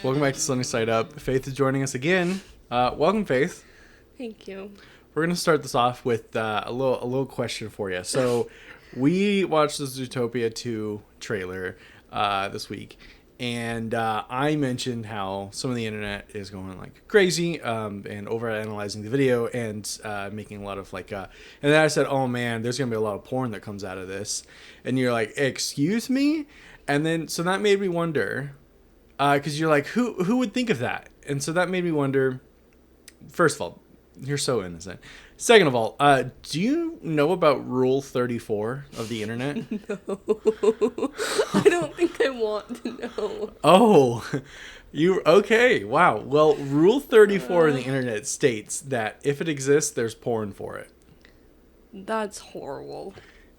Welcome back to Sunny Side Up. Faith is joining us again. Welcome, Faith. Thank you. We're gonna start this off with a little question for you. So, we watched the Zootopia 2 trailer this week, and I mentioned how some of the internet is going like crazy and overanalyzing the video and making a lot of and then I said, "Oh man, there's gonna be a lot of porn that comes out of this," and you're like, "Excuse me?" And then so that made me wonder. Because you're like, who would think of that? And so that made me wonder, first of all, you're so innocent. Second of all, do you know about Rule 34 of the internet? No. I don't think I want to know. Oh, okay. Wow. Well, Rule 34 of the internet states that if it exists, there's porn for it. That's horrible.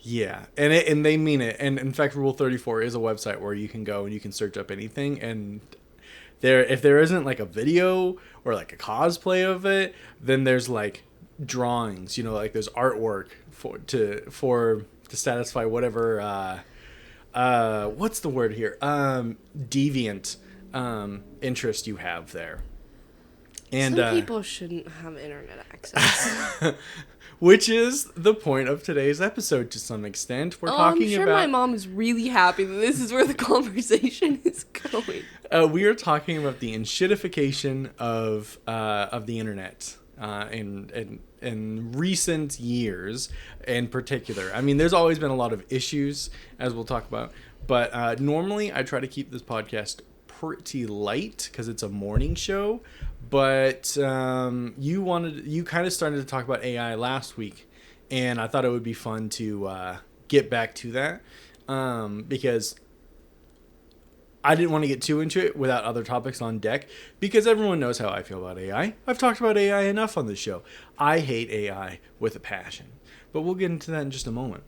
Yeah, and they mean it. And in fact, Rule 34 is a website where you can go and you can search up anything. And if there isn't like a video or like a cosplay of it, then there's like drawings. You know, like there's artwork to satisfy whatever. What's the word here? Deviant interest you have there. And some people shouldn't have internet access. Which is the point of today's episode to some extent. We're talking I'm sure about... my mom is really happy that this is where the conversation is going. We are talking about the enshittification of the internet in recent years in particular. I mean, there's always been a lot of issues, as we'll talk about. But normally I try to keep this podcast pretty light because it's a morning show. But you kind of started to talk about AI last week, and I thought it would be fun to get back to that because I didn't want to get too into it without other topics on deck because everyone knows how I feel about AI. I've talked about AI enough on this show. I hate AI with a passion, but we'll get into that in just a moment.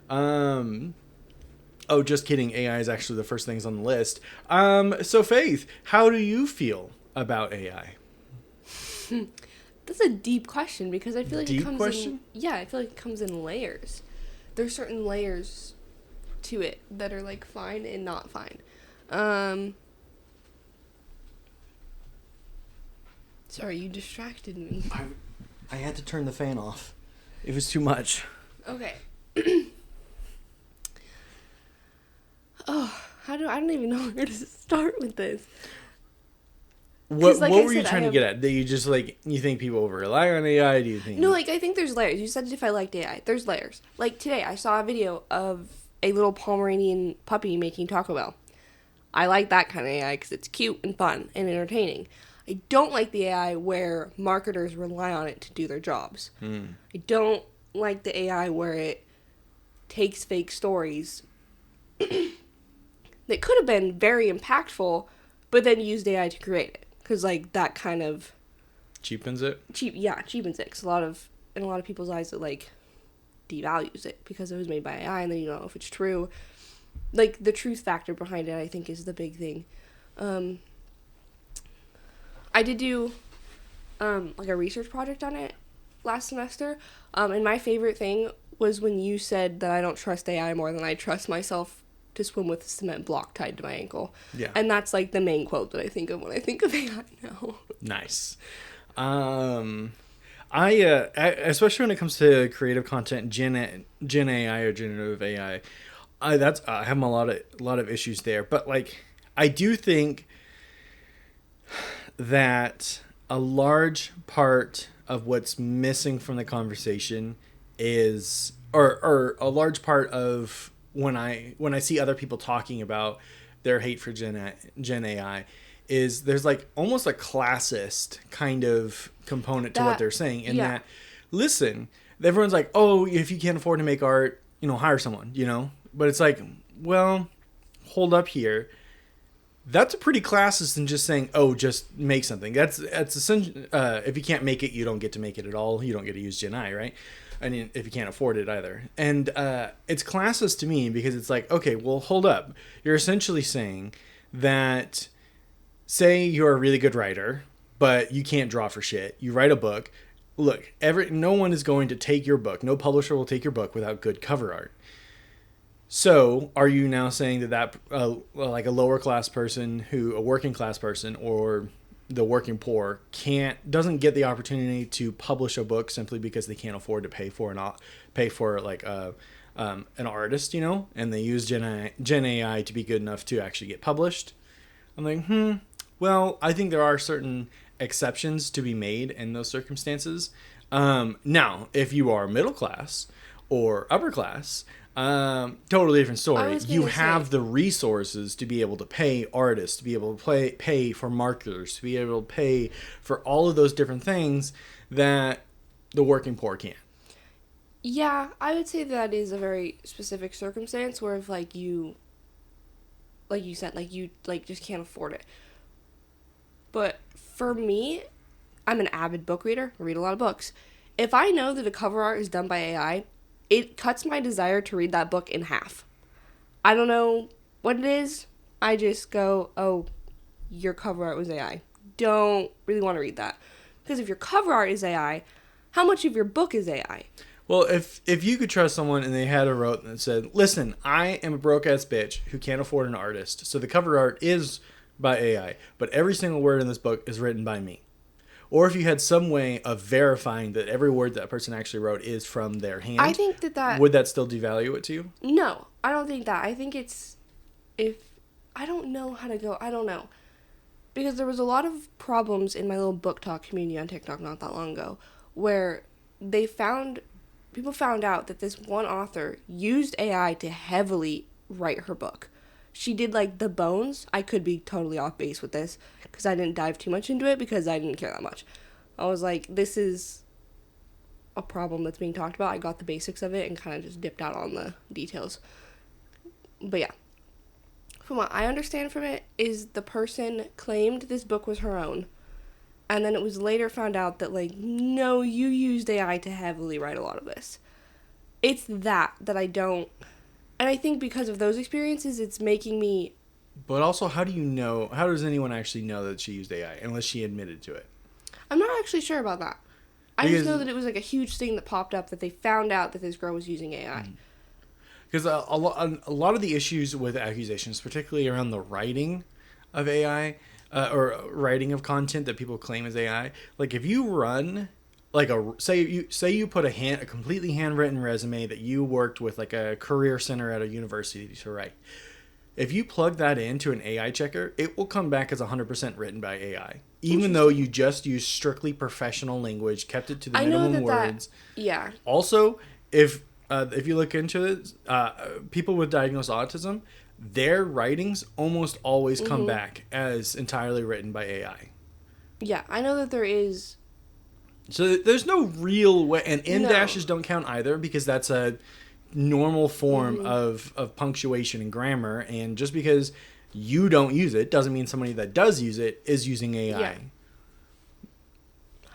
Oh, just kidding. AI is actually the first things on the list. So Faith, how do you feel about AI? That's a deep question because I feel like Deep it comes question? I feel like it comes in layers. There's certain layers to it that are like fine and not fine. Sorry, you distracted me. I had to turn the fan off. It was too much. Okay. I don't even know where to start with this. What like were you trying to get at? That you just you think people over rely on AI? Do you think No, I think there's layers. You said if I liked AI, there's layers. Like today, I saw a video of a little Pomeranian puppy making Taco Bell. I like that kind of AI because it's cute and fun and entertaining. I don't like the AI where marketers rely on it to do their jobs. I don't like the AI where it takes fake stories that could have been very impactful, but then used AI to create it. Because, that kind of... cheapens it? Cheapens it. Because in a lot of people's eyes, it, devalues it. Because it was made by AI, and then you don't know if it's true. The truth factor behind it, I think, is the big thing. I did do, a research project on it last semester. And my favorite thing was when you said that I don't trust AI more than I trust myself to swim with a cement block tied to my ankle. Yeah. And that's the main quote that I think of when I think of AI now. Nice. I especially when it comes to creative content, Gen AI or generative AI, I have a lot of issues there. But I do think that a large part of what's missing from the conversation is or a large part of when I see other people talking about their hate for Gen AI is there's almost a classist kind of component to what they're saying in that, listen, everyone's like, oh, if you can't afford to make art, hire someone, but it's well, hold up here. That's a pretty classist than just saying, oh, just make something. That's essentially, if you can't make it, you don't get to make it at all. You don't get to use Gen AI, right? I mean, if you can't afford it either. And it's classist to me because it's okay, well, hold up. You're essentially saying that, say you're a really good writer, but you can't draw for shit. You write a book. Look, no one is going to take your book. No publisher will take your book without good cover art. So, are you now saying that like a lower class person a working class person, or the working poor doesn't get the opportunity to publish a book simply because they can't afford to pay for like an artist, and they use Gen AI to be good enough to actually get published? I'm like, well, I think there are certain exceptions to be made in those circumstances. Now, if you are middle class or upper class, totally different I story. was You gonna have say, the resources to be able to pay artists, to be able to pay for marketers, to be able to pay for all of those different things that the working poor can't. yeah, I would say that is a very specific circumstance where if like you said, like you like just can't afford it. But for me, I'm an avid book reader. I read a lot of books. If I know that a cover art is done by AI, it cuts my desire to read that book in half. I don't know what it is. I just go, oh, your cover art was AI. Don't really want to read that. Because if your cover art is AI, how much of your book is AI? Well, if you could trust someone and they had a note that said, "Listen, I am a broke ass bitch who can't afford an artist, so the cover art is by AI, but every single word in this book is written by me." Or if you had some way of verifying that every word that person actually wrote is from their I hand, think that would that still devalue it to you? no, I don't think that. I think it's if I don't know how to go. I don't know. Because there was a lot of problems in my little book talk community on TikTok not that long ago where they found people found out that this one author used AI to heavily write her book. She did like the bones. I could be totally off base with this because I didn't dive too much into it because I didn't care that much. I was like, this is a problem that's being talked about. I got the basics of it and kind of just dipped out on the details. But yeah, from what I understand from it, is the person claimed this book was her own. And then it was later found out that, like, no, you used AI to heavily write a lot of this. It's that I don't. And I think because of those experiences, it's making me. But also, how do you know? How does anyone actually know that she used AI unless she admitted to it? I'm not actually sure about that. I just know that it was like a huge thing that popped up that they found out that this girl was using AI. Because a lot of the issues with accusations, particularly around the writing of AI or writing of content that people claim is AI, like if you run like say you put a completely handwritten resume that you worked with like a career center at a university to write. If you plug that into an AI checker, it will come back as 100% written by AI, even though you just used strictly professional language, kept it to the I know minimum that words. yeah. Also, if you look into it, people with diagnosed autism, their writings almost always come back as entirely written by AI. Yeah, I know that there is. So there's no real way, and end No. dashes don't count either because that's a normal form of punctuation and grammar. And just because you don't use it doesn't mean somebody that does use it is using AI. Yeah.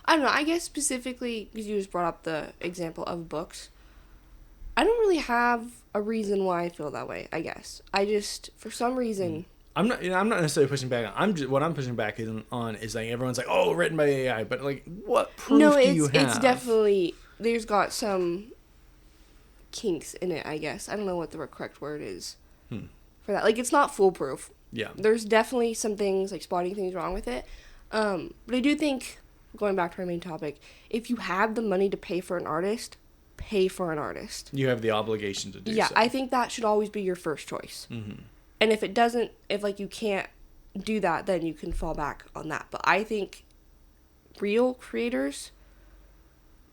I don't know. I guess specifically because you just brought up the example of books. I don't really have a reason why I feel that way. I guess I just for some reason. I'm not necessarily pushing back. What I'm pushing back on is like everyone's like, oh, written by AI, but like, what proof No, do you have? it's definitely there's got some kinks in it. I guess I don't know what the correct word is for that. Like it's not foolproof. Yeah. There's definitely some things like spotting things wrong with it. But I do think going back to our main topic, if you have the money to pay for an artist, pay for an artist. You have the obligation to do Yeah, so. I think that should always be your first choice. Mm-hmm. And if it doesn't, if like you can't do that, then you can fall back on that. But I think real creators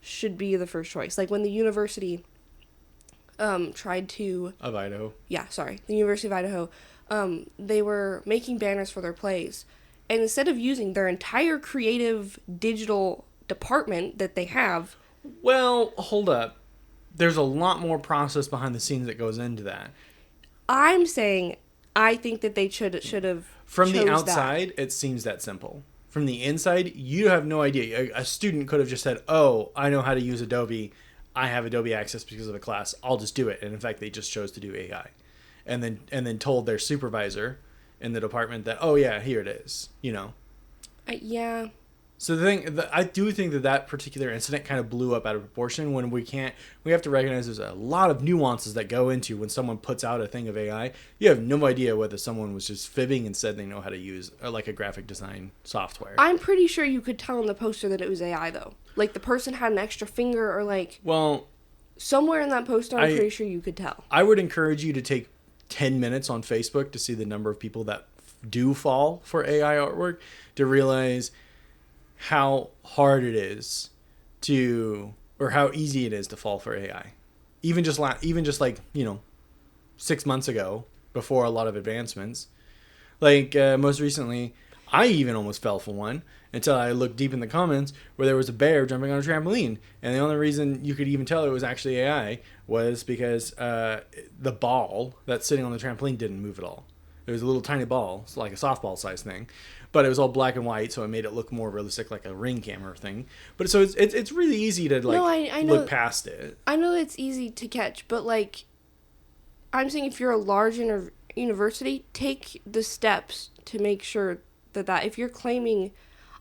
should be the first choice. Like when the university tried to Of Idaho. the University of Idaho, they were making banners for their plays, and instead of using their entire creative digital department that they have. Well, hold up. There's a lot more process behind the scenes that goes into that. I'm saying I think that they should have. From the outside, it seems that simple. From the inside, you have no idea. A student could have just said, "Oh, I know how to use Adobe. I have Adobe Access because of a class. I'll just do it." And in fact, they just chose to do AI, and then told their supervisor in the department that, "Oh yeah, here it is." Yeah, So I do think that particular incident kind of blew up out of proportion when we have to recognize there's a lot of nuances that go into when someone puts out a thing of AI. You have no idea whether someone was just fibbing and said they know how to use like a graphic design software. I'm pretty sure you could tell in the poster that it was AI though. Like the person had an extra finger or like. Well, somewhere in that poster, I'm pretty sure you could tell. I would encourage you to take 10 minutes on Facebook to see the number of people that do fall for AI artwork to realize how hard it is or how easy it is to fall for AI. Even just like, 6 months ago, before a lot of advancements. Like, most recently, I even almost fell for one until I looked deep in the comments where there was a bear jumping on a trampoline. And the only reason you could even tell it was actually AI was because the ball that's sitting on the trampoline didn't move at all. It was a little tiny ball, it's like a softball size thing, but it was all black and white, so it made it look more realistic, like a Ring camera thing. But so it's really easy to I know, look past it. I know it's easy to catch, but like I'm saying, if you're a large university, take the steps to make sure that if you're claiming,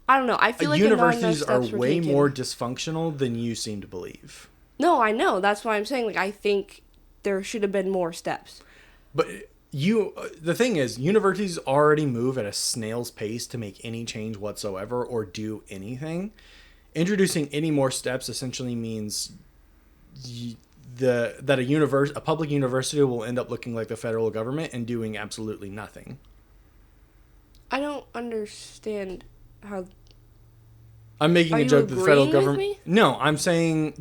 I don't know, I feel like universities are way more dysfunctional than you seem to believe. No, I know. That's why I'm saying, like, I think there should have been more steps. But the thing is, universities already move at a snail's pace to make any change whatsoever or do anything. Introducing any more steps essentially means that a public university will end up looking like the federal government and doing absolutely nothing. I don't understand how. I'm making a joke that the federal government. No, I'm saying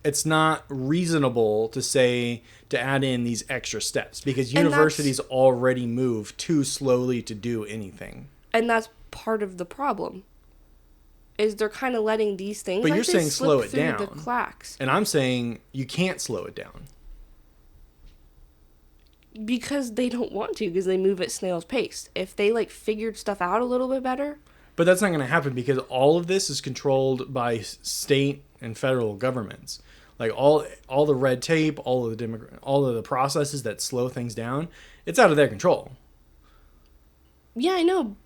it's not reasonable to add in these extra steps because universities already move too slowly to do anything. And that's part of the problem. Is they're kind of letting these things. But you're saying slow it down. The cracks. And I'm saying you can't slow it down. Because they don't want to, because they move at snail's pace. If they figured stuff out a little bit better. But that's not going to happen because all of this is controlled by state and federal governments. Like all the red tape, all of the processes that slow things down, it's out of their control. Yeah, I know.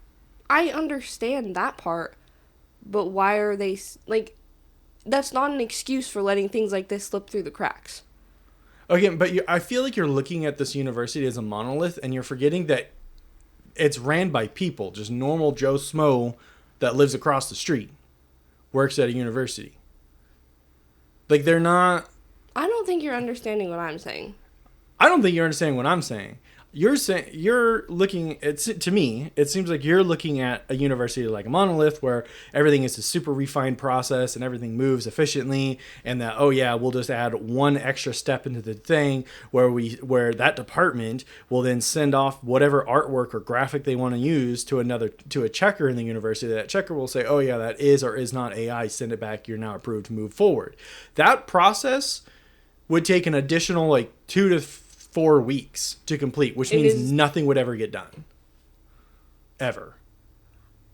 I understand that part. But why are they that's not an excuse for letting things like this slip through the cracks. Okay, but I feel like you're looking at this university as a monolith, and you're forgetting that it's ran by people, just normal Joe Smo that lives across the street, works at a university. Like, they're not... I don't think you're understanding what I'm saying. I don't think you're understanding what I'm saying. You're looking, to me, it seems like you're looking at a university like a monolith where everything is a super refined process and everything moves efficiently, and that, oh yeah, we'll just add one extra step into the thing where that department will then send off whatever artwork or graphic they want to use to a checker in the university. That checker will say, oh yeah, that is or is not AI, send it back, you're now approved to move forward. That process would take an additional 2 to 4 weeks to complete, which means nothing would ever get done. Ever.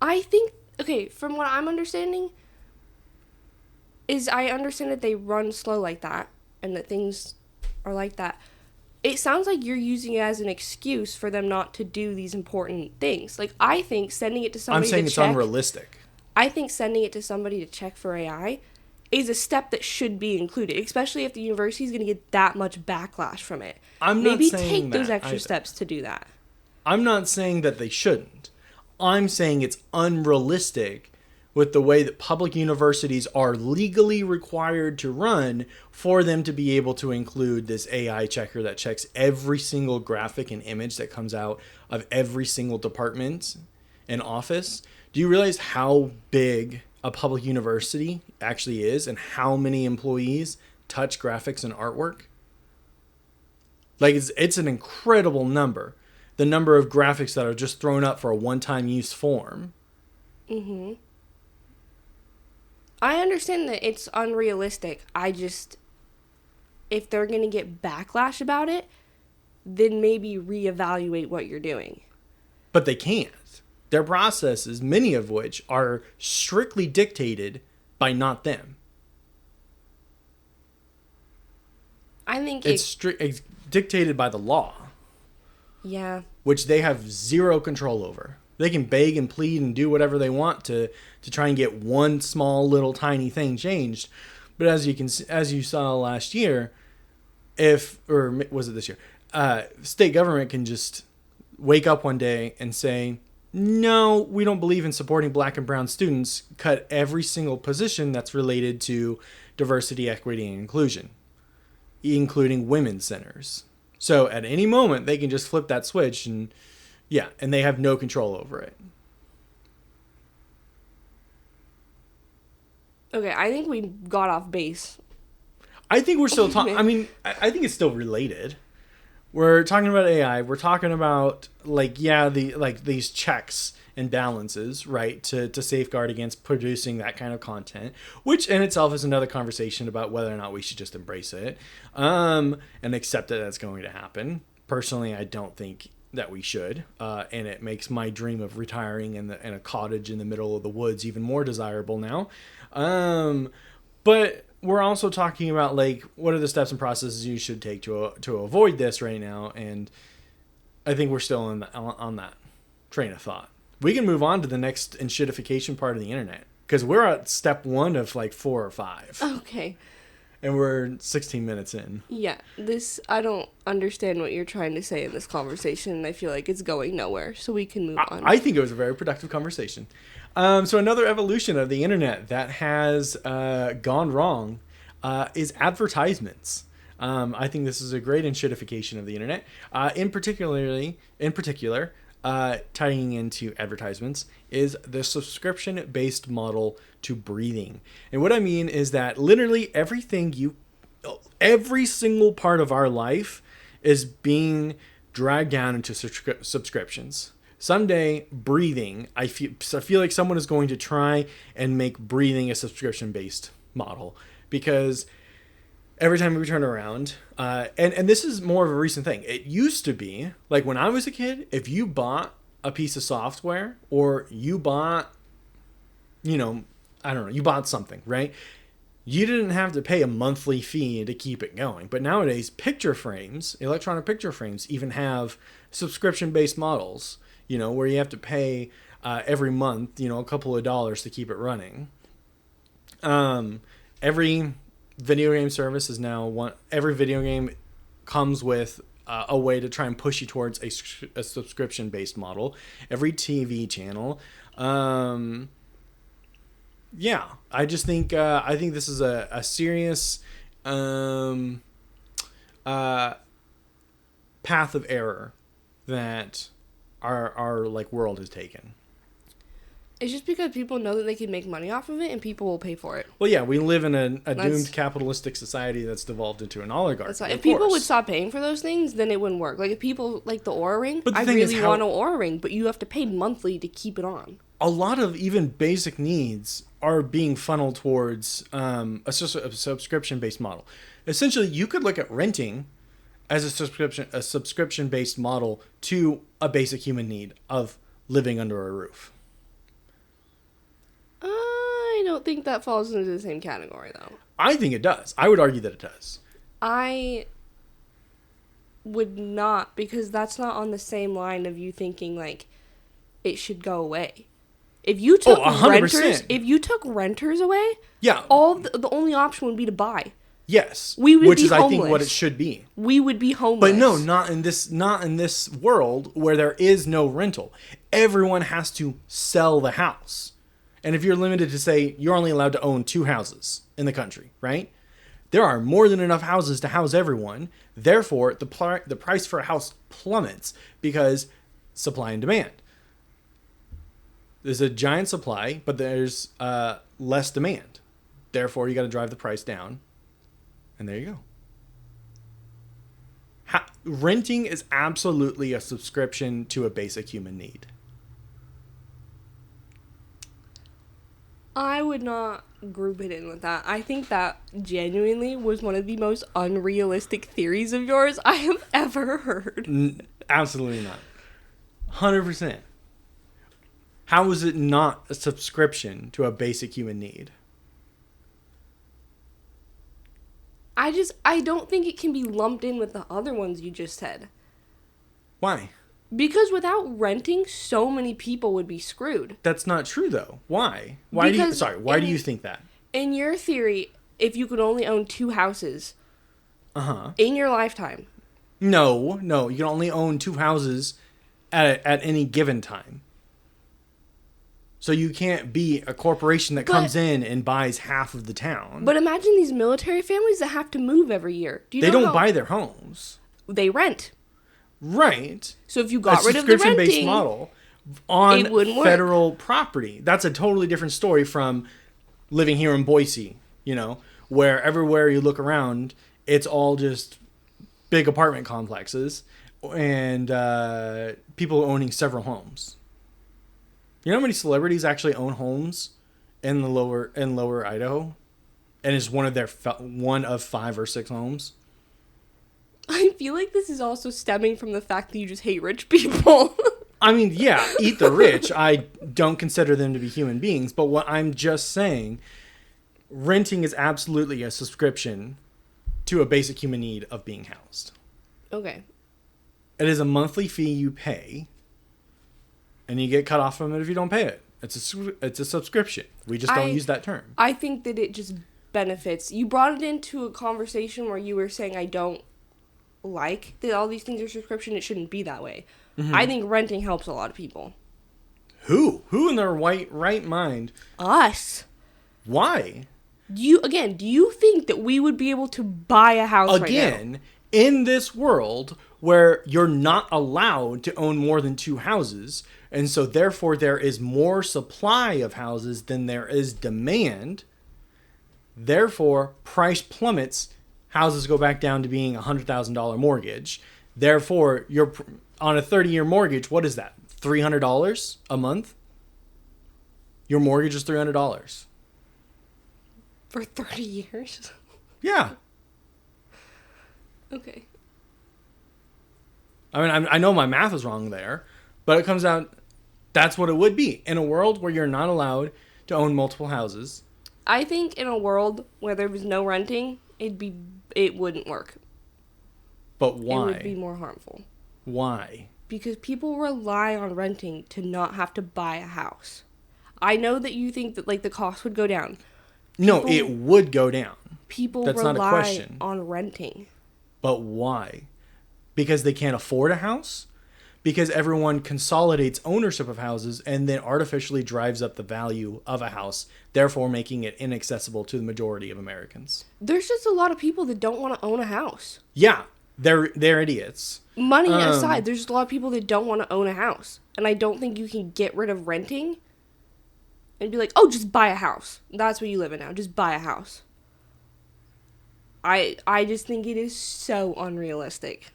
I think, okay, from what I'm understanding, is I understand that they run slow like that, and that things are like that. It sounds like you're using it as an excuse for them not to do these important things. I think sending it to somebody to check... I'm saying it's unrealistic. I think sending it to somebody to check for AI is a step that should be included, especially if the university is going to get that much backlash from it. Maybe take those extra steps to do that. I'm not saying that they shouldn't. I'm saying it's unrealistic with the way that public universities are legally required to run for them to be able to include this AI checker that checks every single graphic and image that comes out of every single department and office. Do you realize how big a public university actually is and how many employees touch graphics and artwork? It's an incredible number. The number of graphics that are just thrown up for a one-time use form. Mm-hmm. I understand that it's unrealistic. If they're going to get backlash about it, then maybe reevaluate what you're doing. But they can't. Their processes, many of which are strictly dictated by not them. I think it's dictated by the law. Yeah. Which they have zero control over. They can beg and plead and do whatever they want to try and get one small little tiny thing changed. But as you saw last year, or was it this year? State government can just wake up one day and say, no, we don't believe in supporting black and brown students. Cut every single position that's related to diversity, equity, and inclusion, including women's centers. So at any moment, they can just flip that switch and they have no control over it. Okay, I think we got off base. I think we're still talking. I mean, I think it's still related. We're talking about AI. We're talking about these checks and balances, right, to safeguard against producing that kind of content, which in itself is another conversation about whether or not we should just embrace it and accept that that's going to happen. Personally, I don't think that we should, and it makes my dream of retiring in a cottage in the middle of the woods even more desirable now. But we're also talking about what are the steps and processes you should take to avoid this right now, and I think we're still on that train of thought. We can move on to the next enshittification part of the internet because we're at step 1 of 4 or 5. Okay. And we're 16 minutes in. Yeah, I don't understand what you're trying to say in this conversation, and I feel like it's going nowhere, so we can move on. I think it was a very productive conversation. So another evolution of the internet that has gone wrong is advertisements. I think this is a great enshittification of the internet. In particular, tying into advertisements is the subscription-based model to breathing. And what I mean is that literally every single part of our life is being dragged down into subscriptions. Someday, breathing, I feel like someone is going to try and make breathing a subscription-based model, because every time we turn around, and this is more of a recent thing. It used to be, like when I was a kid, if you bought a piece of software or you bought, you bought something, right? You didn't have to pay a monthly fee to keep it going. But nowadays, electronic picture frames even have subscription-based models, where you have to pay every month, a couple of dollars to keep it running. Every video game service is now every video game comes with a way to try and push you towards a subscription-based model. Every TV channel. I just think I think this is a serious path of error that our world has taken. It's just because people know that they can make money off of it, and people will pay for it. Well, yeah, we live in a doomed capitalistic society that's devolved into an oligarchy. That's right. If people would stop paying for those things, then it wouldn't work. Like if people like the Oura Ring, I really want an Oura Ring, but you have to pay monthly to keep it on. A lot of even basic needs are being funneled towards a subscription-based model. Essentially, you could look at renting as a subscription-based model to a basic human need of living under a roof. I don't think that falls into the same category, though. I think it does. I would argue that it does. I would not, because that's not on the same line of you thinking it should go away. If you took renters away, yeah, the only option would be to buy. Yes, which is homeless. I think what it should be. We would be homeless. But no, not in this world where there is no rental. Everyone has to sell the house. And if you're limited to, say, you're only allowed to own 2 houses in the country, right? There are more than enough houses to house everyone. Therefore, the price for a house plummets because supply and demand. There's a giant supply, but there's less demand. Therefore, you got to drive the price down. And there you go. Renting is absolutely a subscription to a basic human need. I would not group it in with that. I think that genuinely was one of the most unrealistic theories of yours I have ever heard. Absolutely not. 100%. How is it not a subscription to a basic human need? I don't think it can be lumped in with the other ones you just said. Why? Because without renting, so many people would be screwed. That's not true, though. Why? Why do you think that? In your theory, if you could only own 2 houses in your lifetime. No. You can only own 2 houses at any given time. So you can't be a corporation that comes in and buys half of the town. But imagine these military families that have to move every year. They don't buy their homes. They rent. Right. So if you got rid of the renting, subscription-based model on federal property, that's a totally different story from living here in Boise, where everywhere you look around, it's all just big apartment complexes and people owning several homes. You know how many celebrities actually own homes in lower Idaho, and it's one of 5 or 6 homes? I feel like this is also stemming from the fact that you just hate rich people. I mean, yeah, eat the rich. I don't consider them to be human beings, but what I'm just saying, renting is absolutely a subscription to a basic human need of being housed. Okay. It is a monthly fee you pay, and you get cut off from it if you don't pay it. It's a subscription. We just don't use that term. I think that it just benefits. You brought it into a conversation where you were saying I don't like that all these things are subscription. It shouldn't be that way. Mm-hmm. I think renting helps a lot of people. Who in their right mind? Us. Why? Do you think that we would be able to buy a house again right in this world where you're not allowed to own more than 2 houses, and so therefore there is more supply of houses than there is demand, therefore price plummets, houses go back down to being a $100,000 mortgage, therefore you're on a 30-year mortgage. What is that, $300 a month? Your mortgage is $300 for 30 years. Yeah. Okay. I mean, I know my math is wrong there, but it comes out that's what it would be in a world where you're not allowed to own multiple houses. I think in a world where there was no renting, it wouldn't work. But why? It would be more harmful. Why? Because people rely on renting to not have to buy a house. I know that you think that the cost would go down. No, it would go down. People rely on renting. But why? Because they can't afford a house? Because everyone consolidates ownership of houses and then artificially drives up the value of a house, therefore making it inaccessible to the majority of Americans. There's just a lot of people that don't want to own a house. Yeah, they're idiots. Money aside, there's just a lot of people that don't want to own a house. And I don't think you can get rid of renting and be like, oh, just buy a house. That's what you live in now. Just buy a house. I just think it is so unrealistic.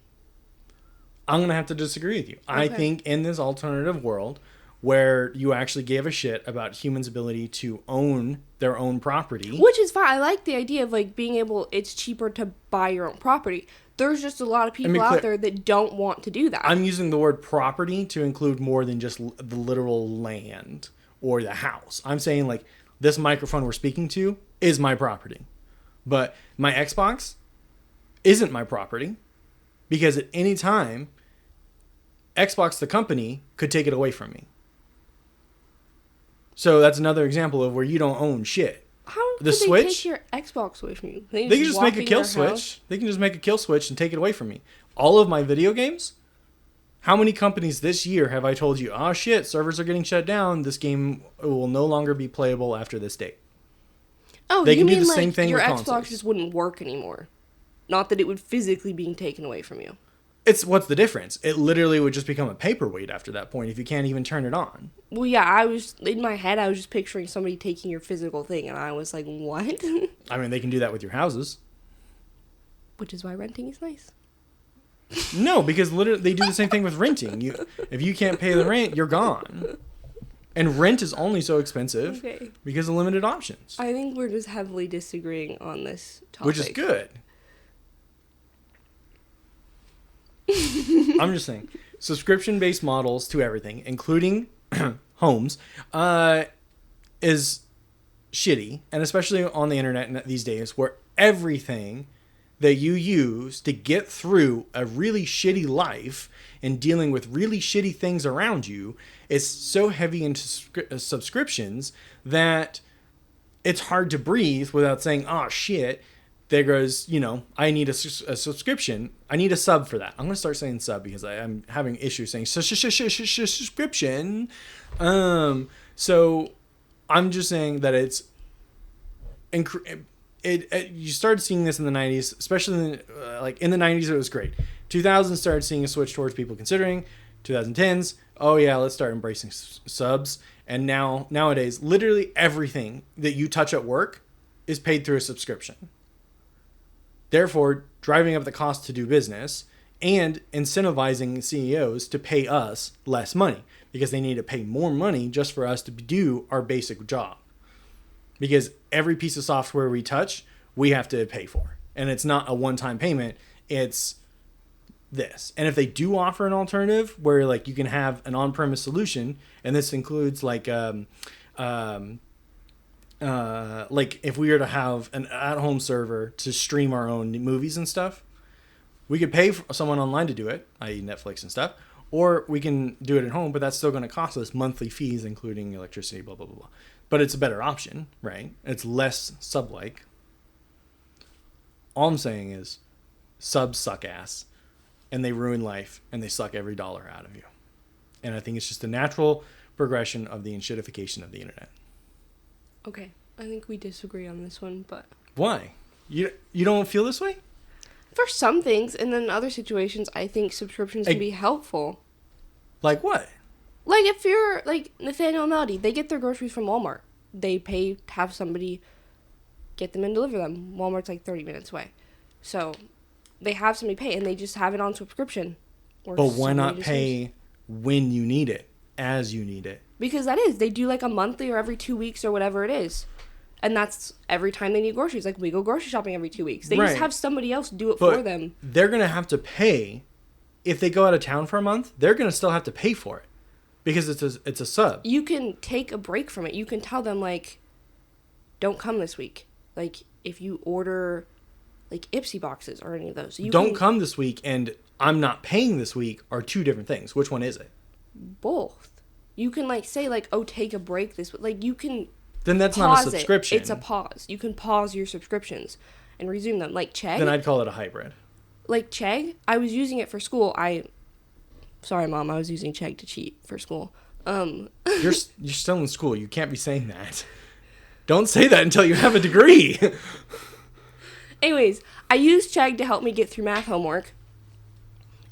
I'm going to have to disagree with you. Okay. I think in this alternative world where you actually gave a shit about humans' ability to own their own property. Which is fine. I like the idea of being able, it's cheaper to buy your own property. There's just a lot of people out there that don't want to do that. I'm using the word property to include more than just the literal land or the house. I'm saying this microphone we're speaking to is my property. But my Xbox isn't my property because at any time, Xbox, the company, could take it away from me. So that's another example of where you don't own shit. How could they take your Xbox away from you? They can just make a kill switch. They can just make a kill switch and take it away from me. All of my video games, how many companies this year have I told you, oh shit, servers are getting shut down, this game will no longer be playable after this date? Oh, they can do the same thing with consoles. Your Xbox just wouldn't work anymore. Not that it would physically be taken away from you. What's the difference? It literally would just become a paperweight after that point if you can't even turn it on. Well, yeah, in my head, I was just picturing somebody taking your physical thing, and I was like, what? I mean, they can do that with your houses. Which is why renting is nice. No, because literally they do the same thing with renting. If you can't pay the rent, you're gone. And rent is only so expensive because of limited options. I think we're just heavily disagreeing on this topic. Which is good. I'm just saying, subscription-based models to everything, including homes, is shitty. And especially on the internet these days where everything that you use to get through a really shitty life and dealing with really shitty things around you is so heavy into subscriptions that it's hard to breathe without saying, oh shit, there goes, I need a subscription. I need a sub for that. I'm going to start saying sub because I'm having issues saying subscription. So I'm just saying that it's, you started seeing this in the 90s, especially in the 90s, it was great. 2000s started seeing a switch towards people considering. 2010s, oh yeah, let's start embracing subs. And nowadays, literally everything that you touch at work is paid through a subscription. Therefore, driving up the cost to do business and incentivizing CEOs to pay us less money because they need to pay more money just for us to do our basic job. Because every piece of software we touch, we have to pay for. And it's not a one-time payment, it's this. And if they do offer an alternative where you can have an on-premise solution, and this includes if we were to have an at-home server to stream our own movies and stuff, we could pay for someone online to do it, i.e. Netflix and stuff, or we can do it at home, but that's still going to cost us monthly fees, including electricity, blah, blah, blah, blah. But it's a better option, right? It's less sub-like. All I'm saying is subs suck ass, and they ruin life, and they suck every dollar out of you. And I think it's just a natural progression of the enshittification of the internet. Okay, I think we disagree on this one, but... Why? You don't feel this way? For some things, and then in other situations, I think subscriptions can be helpful. Like what? Like if you're, Nathaniel and Melody, they get their groceries from Walmart. They pay to have somebody get them and deliver them. Walmart's 30 minutes away. So they have somebody pay, and they just have it on subscription. But why not pay when you need it, as you need it? Because they do a monthly or every 2 weeks or whatever it is. And that's every time they need groceries. We go grocery shopping every 2 weeks. They just have somebody else do it for them. They're going to have to pay. If they go out of town for a month, they're going to still have to pay for it. Because it's a sub. You can take a break from it. You can tell them, don't come this week. If you order, Ipsy boxes or any of those. Don't come this week and I'm not paying this week are two different things. Which one is it? Both. You can, say, oh, take a break this week. You can... Then that's not a subscription. It's a pause. You can pause your subscriptions and resume them. Chegg. Then I'd call it a hybrid. Chegg, I was using it for school. Sorry, Mom, I was using Chegg to cheat for school. You're still in school. You can't be saying that. Don't say that until you have a degree. Anyways, I used Chegg to help me get through math homework.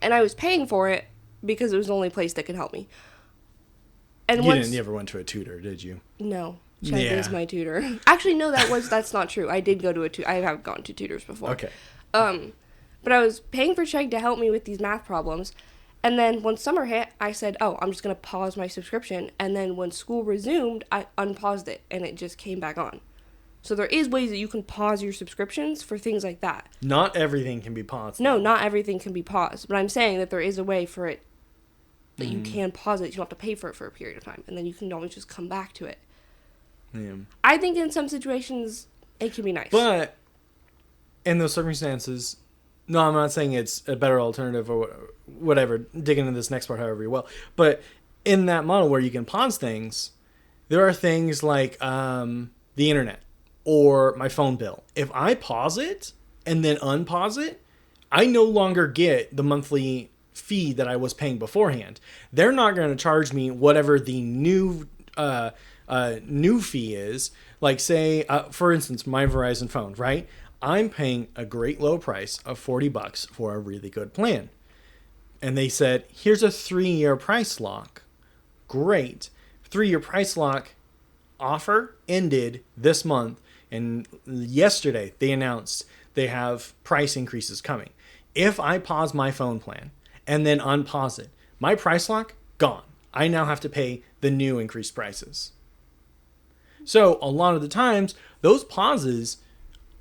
And I was paying for it because it was the only place that could help me. And you didn't ever went to a tutor, did you? No. Chegg is my tutor. Actually, no, that's not true. I did go to a tutor. I have gone to tutors before. Okay. But I was paying for Chegg to help me with these math problems. And then when summer hit, I said, oh, I'm just going to pause my subscription. And then when school resumed, I unpaused it and it just came back on. So there is ways that you can pause your subscriptions for things like that. Not everything can be paused. No, not everything can be paused. But I'm saying that there is a way for it that you can pause it. You don't have to pay for it for a period of time. And then you can always just come back to it. Yeah. I think in some situations, it can be nice. But in those circumstances, no, I'm not saying it's a better alternative or whatever. Dig into this next part however you will. But in that model where you can pause things, there are things like the internet or my phone bill. If I pause it and then unpause it, I no longer get the monthly fee that I was paying beforehand. They're not going to charge me whatever the new fee is. Say, for instance, my Verizon phone, right? I'm paying a great low price of $40 for a really good plan. And they said, here's a 3-year price lock. Great. 3-year price lock offer ended this month. And yesterday they announced they have price increases coming. If I pause my phone plan and then unpause it, my price lock, gone. I now have to pay the new increased prices. So a lot of the times, those pauses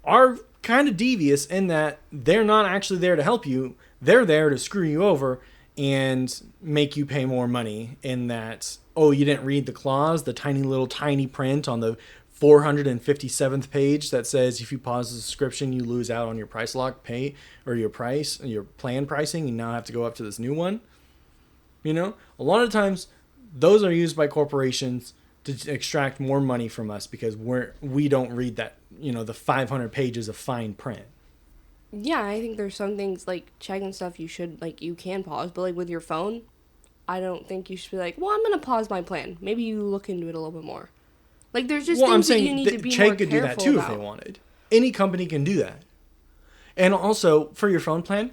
are kind of devious in that they're not actually there to help you. They're there to screw you over and make you pay more money in that, oh, you didn't read the clause, the tiny print on the 457th page that says if you pause the subscription, you lose out on your price lock pay or your plan pricing. You now have to go up to this new one. A lot of times those are used by corporations to extract more money from us because we don't read that, the 500 pages of fine print. Yeah, I think there's some things like checking stuff you can pause, but like with your phone, I don't think you should be like, well, I'm going to pause my plan. Maybe you look into it a little bit more. Like there's just things that you need to be more careful about. Chegg could do that too if they wanted. Any company can do that. And also, for your phone plan,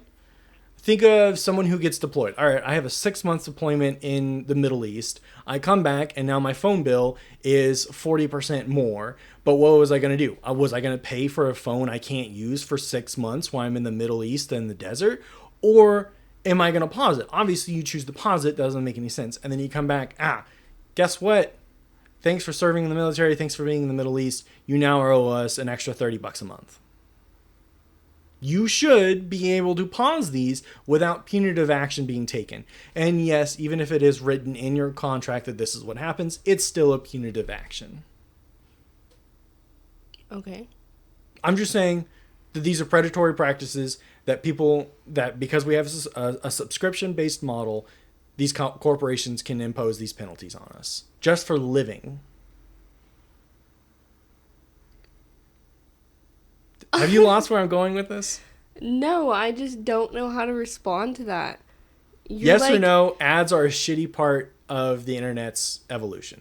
think of someone who gets deployed. All right, I have a 6-month deployment in the Middle East. I come back and now my phone bill is 40% more. But what was I going to do? Was I going to pay for a phone I can't use for 6 months while I'm in the Middle East and the desert? Or am I going to pause it? Obviously, you choose to pause it. Doesn't make any sense. And then you come back. Guess what? Thanks for serving in the military. Thanks for being in the Middle East. You now owe us an extra $30 a month. You should be able to pause these without punitive action being taken. And yes, even if it is written in your contract that this is what happens, it's still a punitive action. Okay. I'm just saying that these are predatory practices that because we have a subscription-based model, these corporations can impose these penalties on us just for living. Have you lost where I'm going with this? No, I just don't know how to respond to that. Yes or no, ads are a shitty part of the internet's evolution.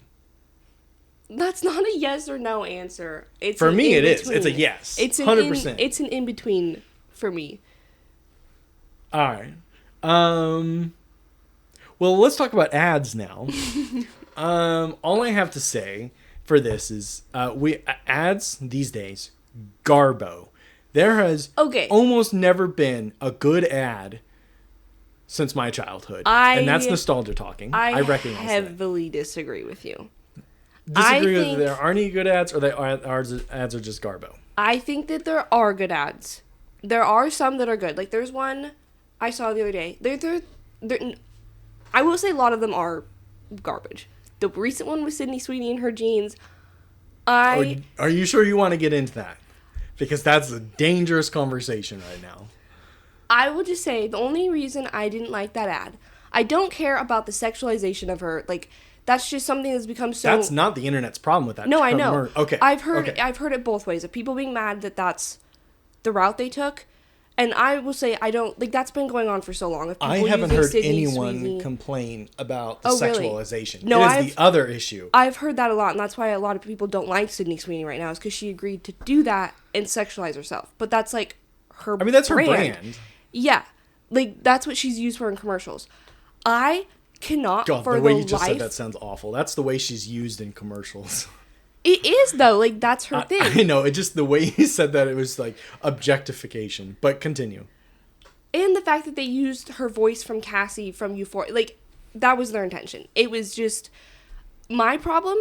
That's not a yes or no answer. For me, it is. It's a yes. It's 100%. It's an in-between for me. All right. Well, let's talk about ads now. All I have to say for this is ads these days, garbo. There has almost never been a good ad since my childhood. And that's nostalgia talking. I recognize that. I heavily disagree with you. Disagree with there aren't any good ads, or ads are just garbo? I think that there are good ads. There are some that are good. Like there's one I saw the other day. I will say a lot of them are garbage. The recent one with Sydney Sweeney and her jeans. Are you sure you want to get into that? Because that's a dangerous conversation right now. I will just say the only reason I didn't like that ad, I don't care about the sexualization of her. Like that's just something that's become so. That's not the internet's problem with that. No, I know. Okay. I've heard it both ways of people being mad that that's the route they took. And I will say I don't like that's been going on for so long. I haven't heard anyone complain about the sexualization. Really? No, it is the other issue. I've heard that a lot, and that's why a lot of people don't like Sydney Sweeney right now, is because she agreed to do that and sexualize herself. But that's like her. I mean, that's brand. Her brand. Yeah, like that's what she's used for in commercials. I cannot for the way you just said that sounds awful. That's the way she's used in commercials. It is, though. Like, that's her thing. I know. It just, the way he said that, it was like objectification. But continue. And the fact that they used her voice from Cassie from Euphoria. Like, that was their intention. It was just, my problem,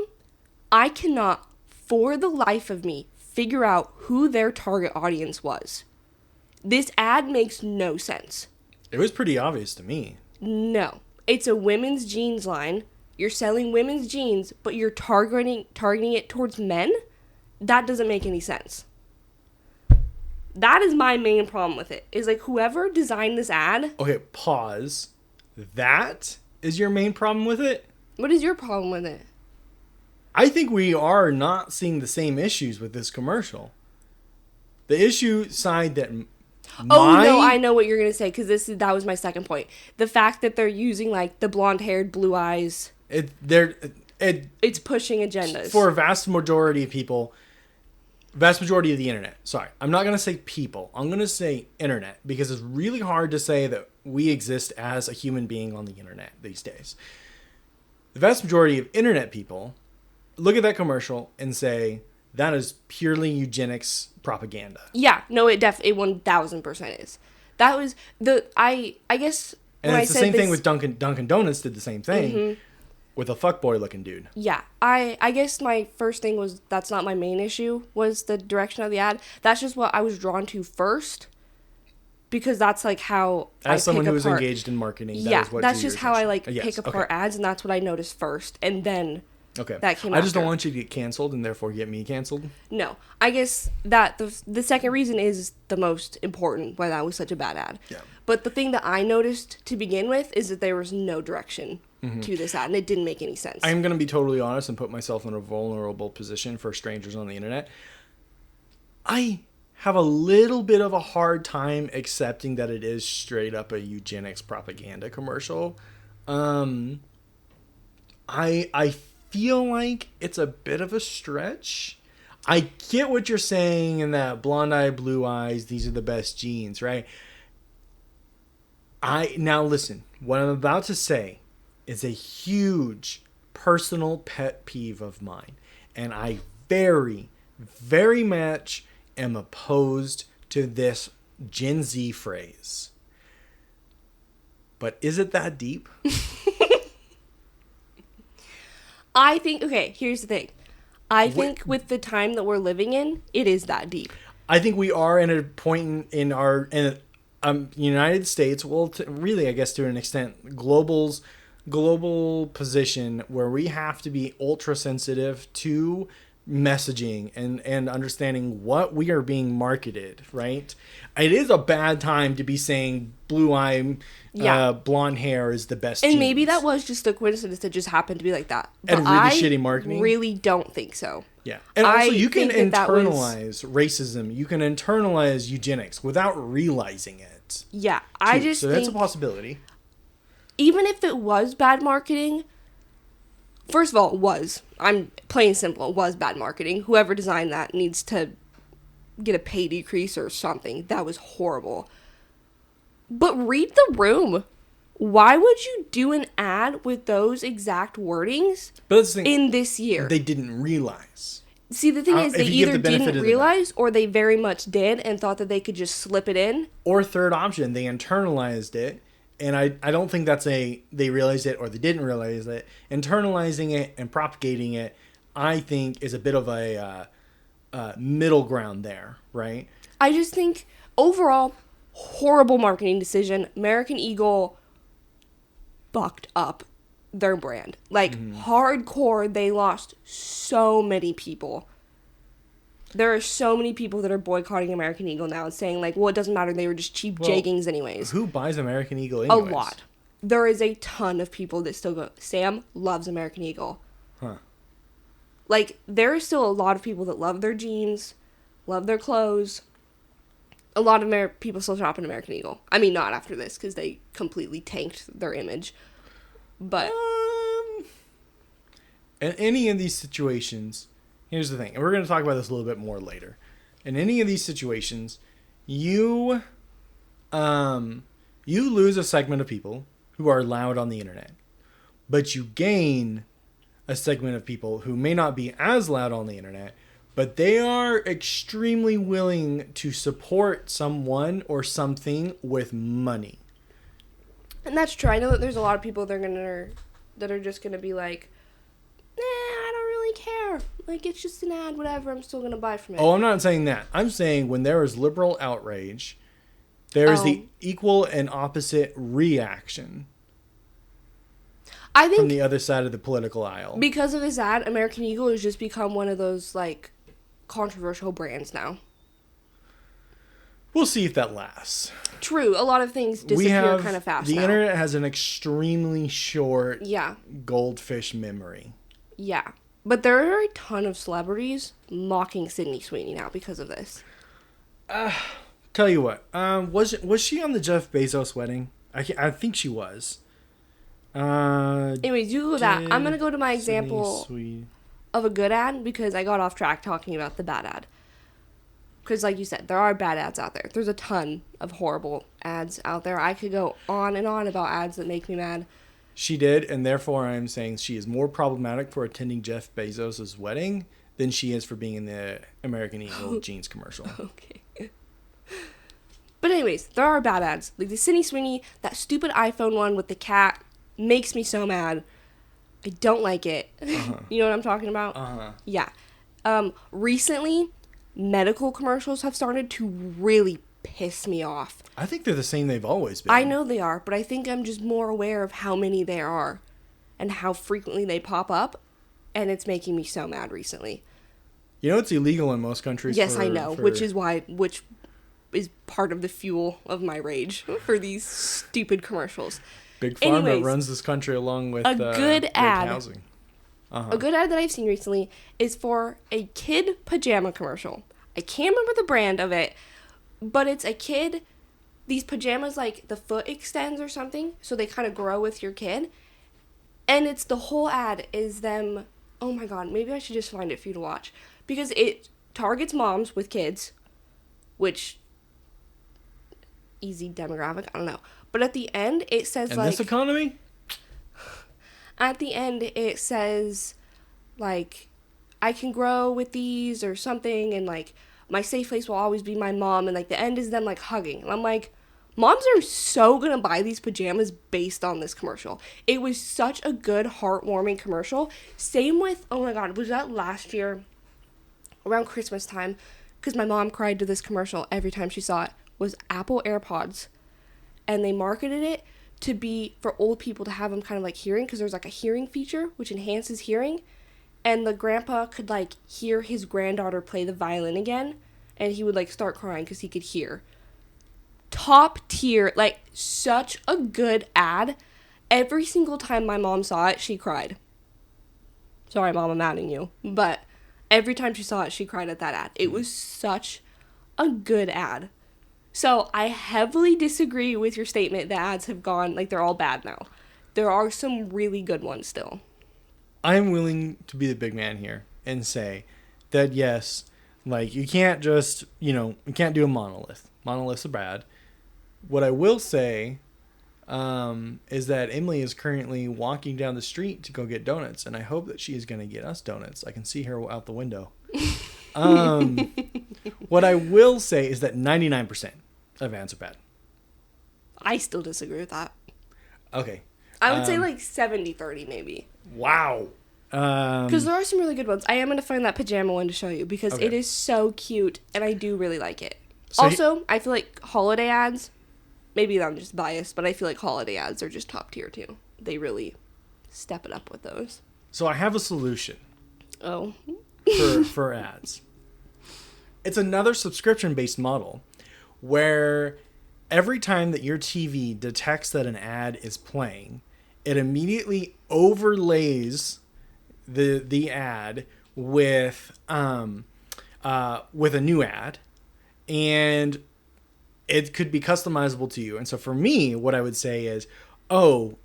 I cannot, for the life of me, figure out who their target audience was. This ad makes no sense. It was pretty obvious to me. No. It's a women's jeans line. You're selling women's jeans, but you're targeting it towards men? That doesn't make any sense. That is my main problem with it. Is like whoever designed this ad. Okay, pause. That is your main problem with it? What is your problem with it? I think we are not seeing the same issues with this commercial. The issue side that no, I know what you're going to say, because that was my second point. The fact that they're using like the blonde-haired, blue eyes. It's pushing agendas. For a vast majority of people, vast majority of the internet. Sorry, I'm not going to say people. I'm going to say internet, because it's really hard to say that we exist as a human being on the internet these days. The vast majority of internet people look at that commercial and say, that is purely eugenics propaganda. Yeah, no, it 1000% is. That was I guess. And it's the same thing with Dunkin' Donuts did the same thing with a fuckboy looking dude. Yeah, I guess my first thing was that's not my main issue was the direction of the ad. That's just what I was drawn to first, because that's like how as someone who is engaged in marketing. That's just how I pick apart ads, and that's what I noticed first, and then Okay. That came I just after. don't want you to get canceled and therefore get me canceled. No, I guess that the second reason is the most important why that was such a bad ad. Yeah. But the thing that I noticed to begin with is that there was no direction to this ad, and it didn't make any sense. I'm going to be totally honest and put myself in a vulnerable position for strangers on the internet. I have a little bit of a hard time accepting that it is straight up a eugenics propaganda commercial. I feel like it's a bit of a stretch. I get what you're saying in that blonde eye, blue eyes, these are the best genes, right? Now listen, what I'm about to say is a huge personal pet peeve of mine. And I very, very much am opposed to this Gen Z phrase. But is it that deep? I think, okay, here's the thing. I think with the time that we're living in, it is that deep. I think we are in a point in our United States, well, really, I guess to an extent, global position where we have to be ultra sensitive to messaging and understanding what we are being marketed, right? It is a bad time to be saying blue eye, blonde hair is the best. And genes. maybe that was just a coincidence that just happened to be like that. But And really shitty marketing. Really don't think so. Yeah. And also you can think that internalize racism. You can internalize eugenics without realizing it. Yeah. So that's a possibility. Even if it was bad marketing, first of all, I'm plain simple, it was bad marketing. Whoever designed that needs to get a pay decrease or something. That was horrible. But read the room. Why would you do an ad with those exact wordings in this year? They didn't realize. See, the thing is, they either didn't realize or they very much did and thought that they could just slip it in. Or third option, they internalized it. And I don't think that's they realized it or they didn't realize it. Internalizing it and propagating it, I think, is a bit of a middle ground there, right? I just think, overall, horrible marketing decision. American Eagle fucked up their brand. Hardcore, they lost so many people. There are so many people that are boycotting American Eagle now and saying, well, it doesn't matter. They were just cheap jeggings anyways. Who buys American Eagle anyways? A lot. There is a ton of people that still go, Sam loves American Eagle. Huh. There are still a lot of people that love their jeans, love their clothes. A lot of people still shop in American Eagle. I mean, not after this, because they completely tanked their image. But in any of these situations, here's the thing, and we're going to talk about this a little bit more later. In any of these situations, you lose a segment of people who are loud on the internet, but you gain a segment of people who may not be as loud on the internet, but they are extremely willing to support someone or something with money. And that's true. I know that there's a lot of people that are just gonna be like, I don't really care. It's just an ad, whatever. I'm still gonna buy from it. Oh, I'm not saying that. I'm saying when there is liberal outrage, there is the equal and opposite reaction. I think from the other side of the political aisle. Because of this ad, American Eagle has just become one of those controversial brands now. We'll see if that lasts. True, a lot of things disappear kind of fast. The now. internet has an extremely short goldfish memory. Yeah. But there are a ton of celebrities mocking Sydney Sweeney now because of this. Tell you what, was she on the Jeff Bezos wedding? I think she was. Anyways, you go with that. I'm going to go to my example of a good ad because I got off track talking about the bad ad. Because like you said, there are bad ads out there. There's a ton of horrible ads out there. I could go on and on about ads that make me mad. She did, and therefore I'm saying she is more problematic for attending Jeff Bezos' wedding than she is for being in the American Eagle jeans commercial. Okay. But anyways, there are bad ads. Like the Sydney Sweeney, that stupid iPhone one with the cat makes me so mad. I don't like it. Uh-huh. You know what I'm talking about? Uh-huh. Yeah. Recently, medical commercials have started to really piss me off. I think they're the same they've always been. I know they are, but I think I'm just more aware of how many there are and how frequently they pop up. and it's making me so mad recently. You know, it's illegal in most countries. Yes, I know, which is part of the fuel of my rage for these stupid commercials. Big Pharma runs this country along with a good ad. Housing. A good ad that I've seen recently is for a kid pajama commercial. I can't remember the brand of it, but it's a kid. These pajamas, like, the foot extends or something, so they kind of grow with your kid. And it's the whole ad is them. Oh my god, maybe I should just find it for you to watch. Because it targets moms with kids, which, easy demographic, I don't know. But at the end, it says, in like... this economy? At the end, it says, like, I can grow with these or something, and, like, my safe place will always be my mom, and, like, the end is them, like, hugging. And I'm like, moms are so gonna buy these pajamas based on this commercial. It was such a good, heartwarming commercial. Same with, oh my god, was that last year, around Christmas time, because my mom cried to this commercial every time she saw it, was Apple AirPods. And they marketed it to be for old people to have them kind of like hearing, because there's like a hearing feature which enhances hearing, and the grandpa could like hear his granddaughter play the violin again, and he would like start crying because he could hear. Top tier, like such a good ad. Every single time my mom saw it, she cried. Sorry, Mom, I'm adding you, but every time she saw it, she cried at that ad. It was such a good ad. So I heavily disagree with your statement that ads have gone, like, they're all bad now. There are some really good ones still. I'm willing to be the big man here and say that, yes, like, you can't just, you can't do a monolith. Monoliths are bad. What I will say is that Emily is currently walking down the street to go get donuts, and I hope that she is going to get us donuts. I can see her out the window. What I will say is that 99% of ads are bad. I still disagree with that. Okay. I would say like 70-30 maybe. Wow. Because there are some really good ones. I am going to find that pajama one to show you because it is so cute and I do really like it. So also, I feel like holiday ads, maybe I'm just biased, but I feel like holiday ads are just top tier too. They really step it up with those. So I have a solution. Oh. for ads. It's another subscription-based model where every time that your TV detects that an ad is playing, it immediately overlays the ad with a new ad, and it could be customizable to you. And so for me, what I would say is,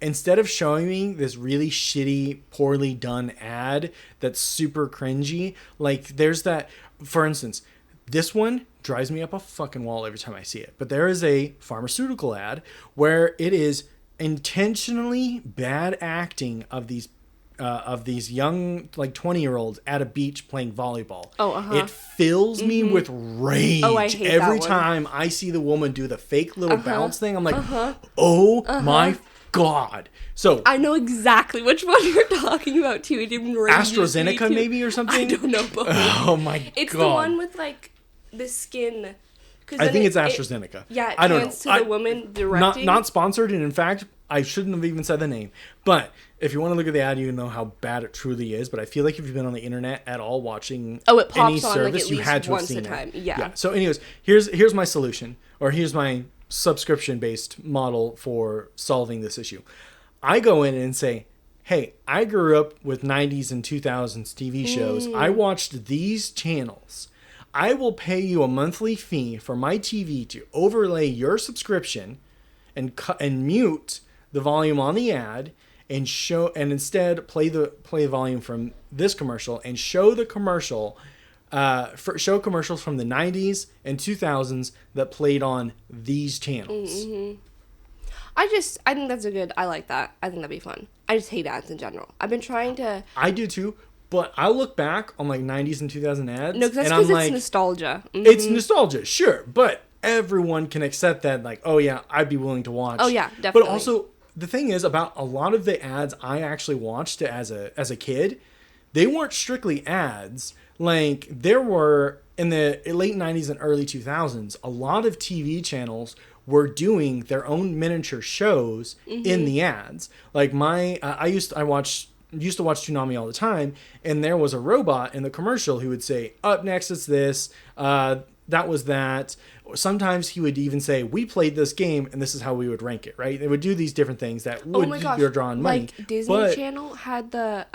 instead of showing me this really shitty, poorly done ad that's super cringy, like there's that, for instance, this one drives me up a fucking wall every time I see it. But there is a pharmaceutical ad where it is intentionally bad acting of these young, like 20-year-olds at a beach playing volleyball. It fills me with rage I hate every that one. time I see the woman do the fake little bounce thing. I'm like, my God. So I know exactly which one you're talking about too. It enrages me AstraZeneca too. maybe or something? I don't know. But oh my God. It's the one with like the skin. I think it's AstraZeneca. I don't know. To the woman directing. Not sponsored, and in fact, I shouldn't have even said the name. But if you want to look at the ad, you know how bad it truly is. But I feel like if you've been on the internet at all watching it pops any on, service, like, at you least had to have once seen a time. it. Yeah. So anyways, here's my solution, or here's my subscription-based model for solving this issue. I go in and say, hey, I grew up with 90s and 2000s TV shows. I watched these channels. I will pay you a monthly fee for my TV to overlay your subscription and mute the volume on the ad and instead play the volume from this commercial and show the commercial show commercials from the 90s and 2000s that played on these channels. I think that's I like that. I think that'd be fun. I just hate ads in general. I've been trying to... I do too, but I look back on like 90s and 2000 ads. No, because it's like, nostalgia. It's nostalgia, sure, but everyone can accept that, like, oh yeah, I'd be willing to watch. Oh yeah, definitely. But also, the thing is about a lot of the ads I actually watched as a kid, they weren't strictly ads. Like, there were, in the late 90s and early 2000s, a lot of TV channels were doing their own miniature shows in the ads. Like I watched used to watch Toonami all the time, and there was a robot in the commercial who would say, "Up next is this, that was that." Sometimes he would even say, "We played this game, and this is how we would rank it." Right? They would do these different things that would you're drawing money. Like Disney Channel had the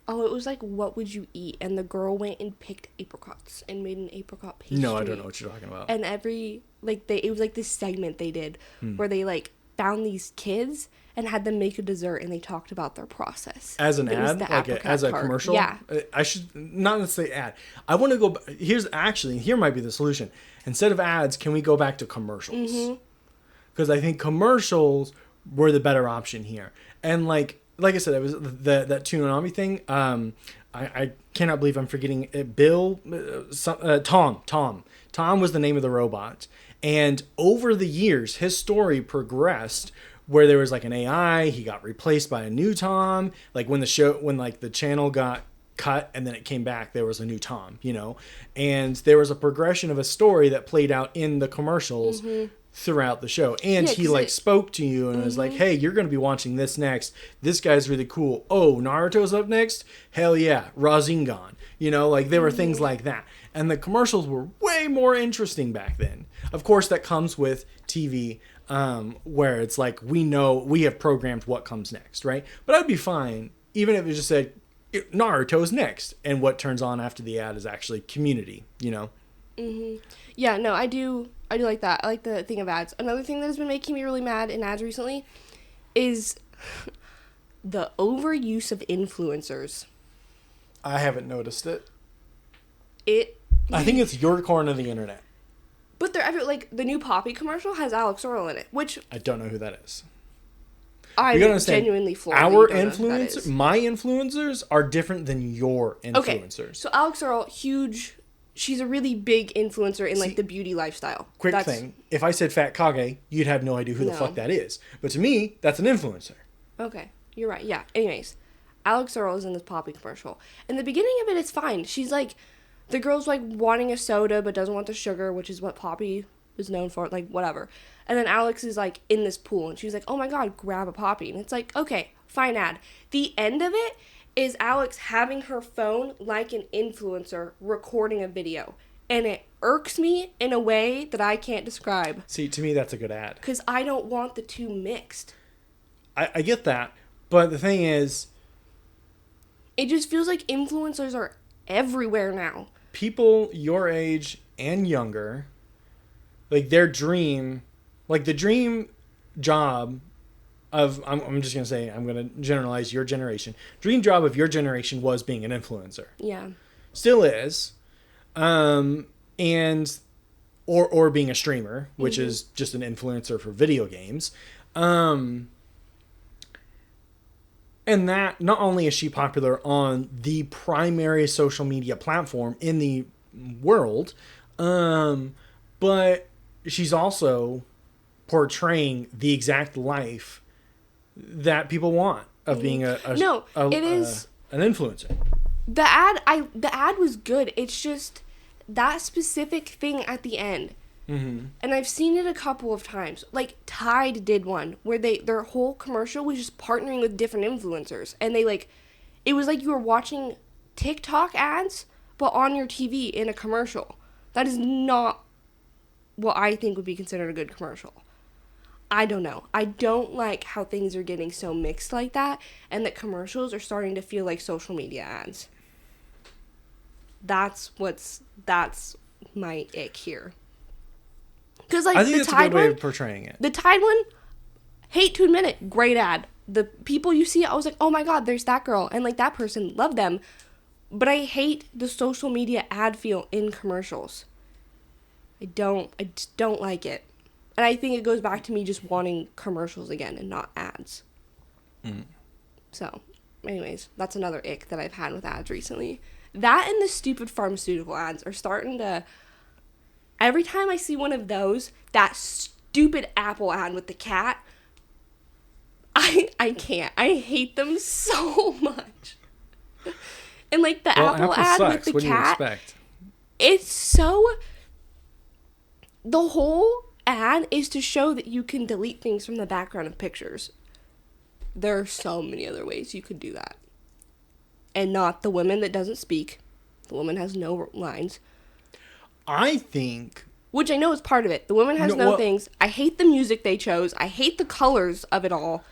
it was like, what would you eat? And the girl went and picked apricots and made an apricot pastry. No, I don't know what you're talking about. And it was like this segment they did where they like found these kids and had them make a dessert, and they talked about their process. As an ad, like as a commercial. Yeah, I should not necessarily ad. I want to go. Here might be the solution. Instead of ads, can we go back to commercials? Because I think commercials were the better option here. And like I said, it was that Toonami thing. I cannot believe I'm forgetting it. Tom was the name of the robot. And over the years, his story progressed where there was like an AI, he got replaced by a new Tom. Like when the channel got cut and then it came back, there was a new Tom, and there was a progression of a story that played out in the commercials throughout the show. And he spoke to you and was like, "Hey, you're going to be watching this next. This guy's really cool. Oh, Naruto's up next? Hell yeah. Rasengan." There were things like that. And the commercials were way more interesting back then. Of course, that comes with TV, where it's like, we have programmed what comes next, right? But I'd be fine, even if it just said, Naruto's next, and what turns on after the ad is actually Community, Yeah, no, I do like that. I like the thing of ads. Another thing that has been making me really mad in ads recently is the overuse of influencers. I haven't noticed it. I think it's your corner of the internet. But they're like the new Poppy commercial has Alex Earl in it, which I don't know who that is. I'm genuinely floored. Our influencers, my influencers, are different than your influencers. Okay, so Alex Earl, huge. She's a really big influencer in like the beauty lifestyle. Quick thing: if I said Fat Kage, you'd have no idea who the fuck that is. But to me, that's an influencer. Okay, you're right. Yeah. Anyways, Alex Earl is in this Poppy commercial. In the beginning of it, it's fine. She's like, the girl's like wanting a soda but doesn't want the sugar, which is what Poppy is known for, like whatever. And then Alex is like in this pool and she's like, "Oh my god, grab a Poppy." And it's like, okay, fine ad. The end of it is Alex having her phone like an influencer recording a video. And it irks me in a way that I can't describe. See, to me, that's a good ad. Because I don't want the two mixed. I get that. But the thing is, it just feels like influencers are everywhere now. People your age and younger, like their dream, like the dream job of, I'm just going to say, I'm going to generalize your generation. Dream job of your generation was being an influencer. Yeah. Still is. And, or being a streamer, which is just an influencer for video games. And that, not only is she popular on the primary social media platform in the world, but she's also portraying the exact life that people want of being an influencer. The ad was good. It's just that specific thing at the end. Mm-hmm. And I've seen it a couple of times. Like Tide did one where their whole commercial was just partnering with different influencers, and it was like you were watching TikTok ads but on your TV in a commercial. That is not what I think would be considered a good commercial. I don't know. I don't like how things are getting so mixed like that, and that commercials are starting to feel like social media ads. That's my ick here. Because I think it's a good way of portraying it. The Tide one, hate to admit it, great ad. The people you see, I was like, oh my god, there's that girl, and like that person, love them. But I hate the social media ad feel in commercials. I just don't like it. And I think it goes back to me just wanting commercials again and not ads. So, anyways, that's another ick that I've had with ads recently. That and the stupid pharmaceutical ads are starting to... Every time I see one of those, that stupid Apple ad with the cat, I can't. I hate them so much. And like the Apple ad sucks. with the what cat, do you expect? It's so... The whole ad is to show that you can delete things from the background of pictures. there are so many other ways you could do that. And not the woman that doesn't speak. The woman has no lines. I think... Which I know is part of it. The woman has no things. I hate the music they chose. I hate the colors of it all.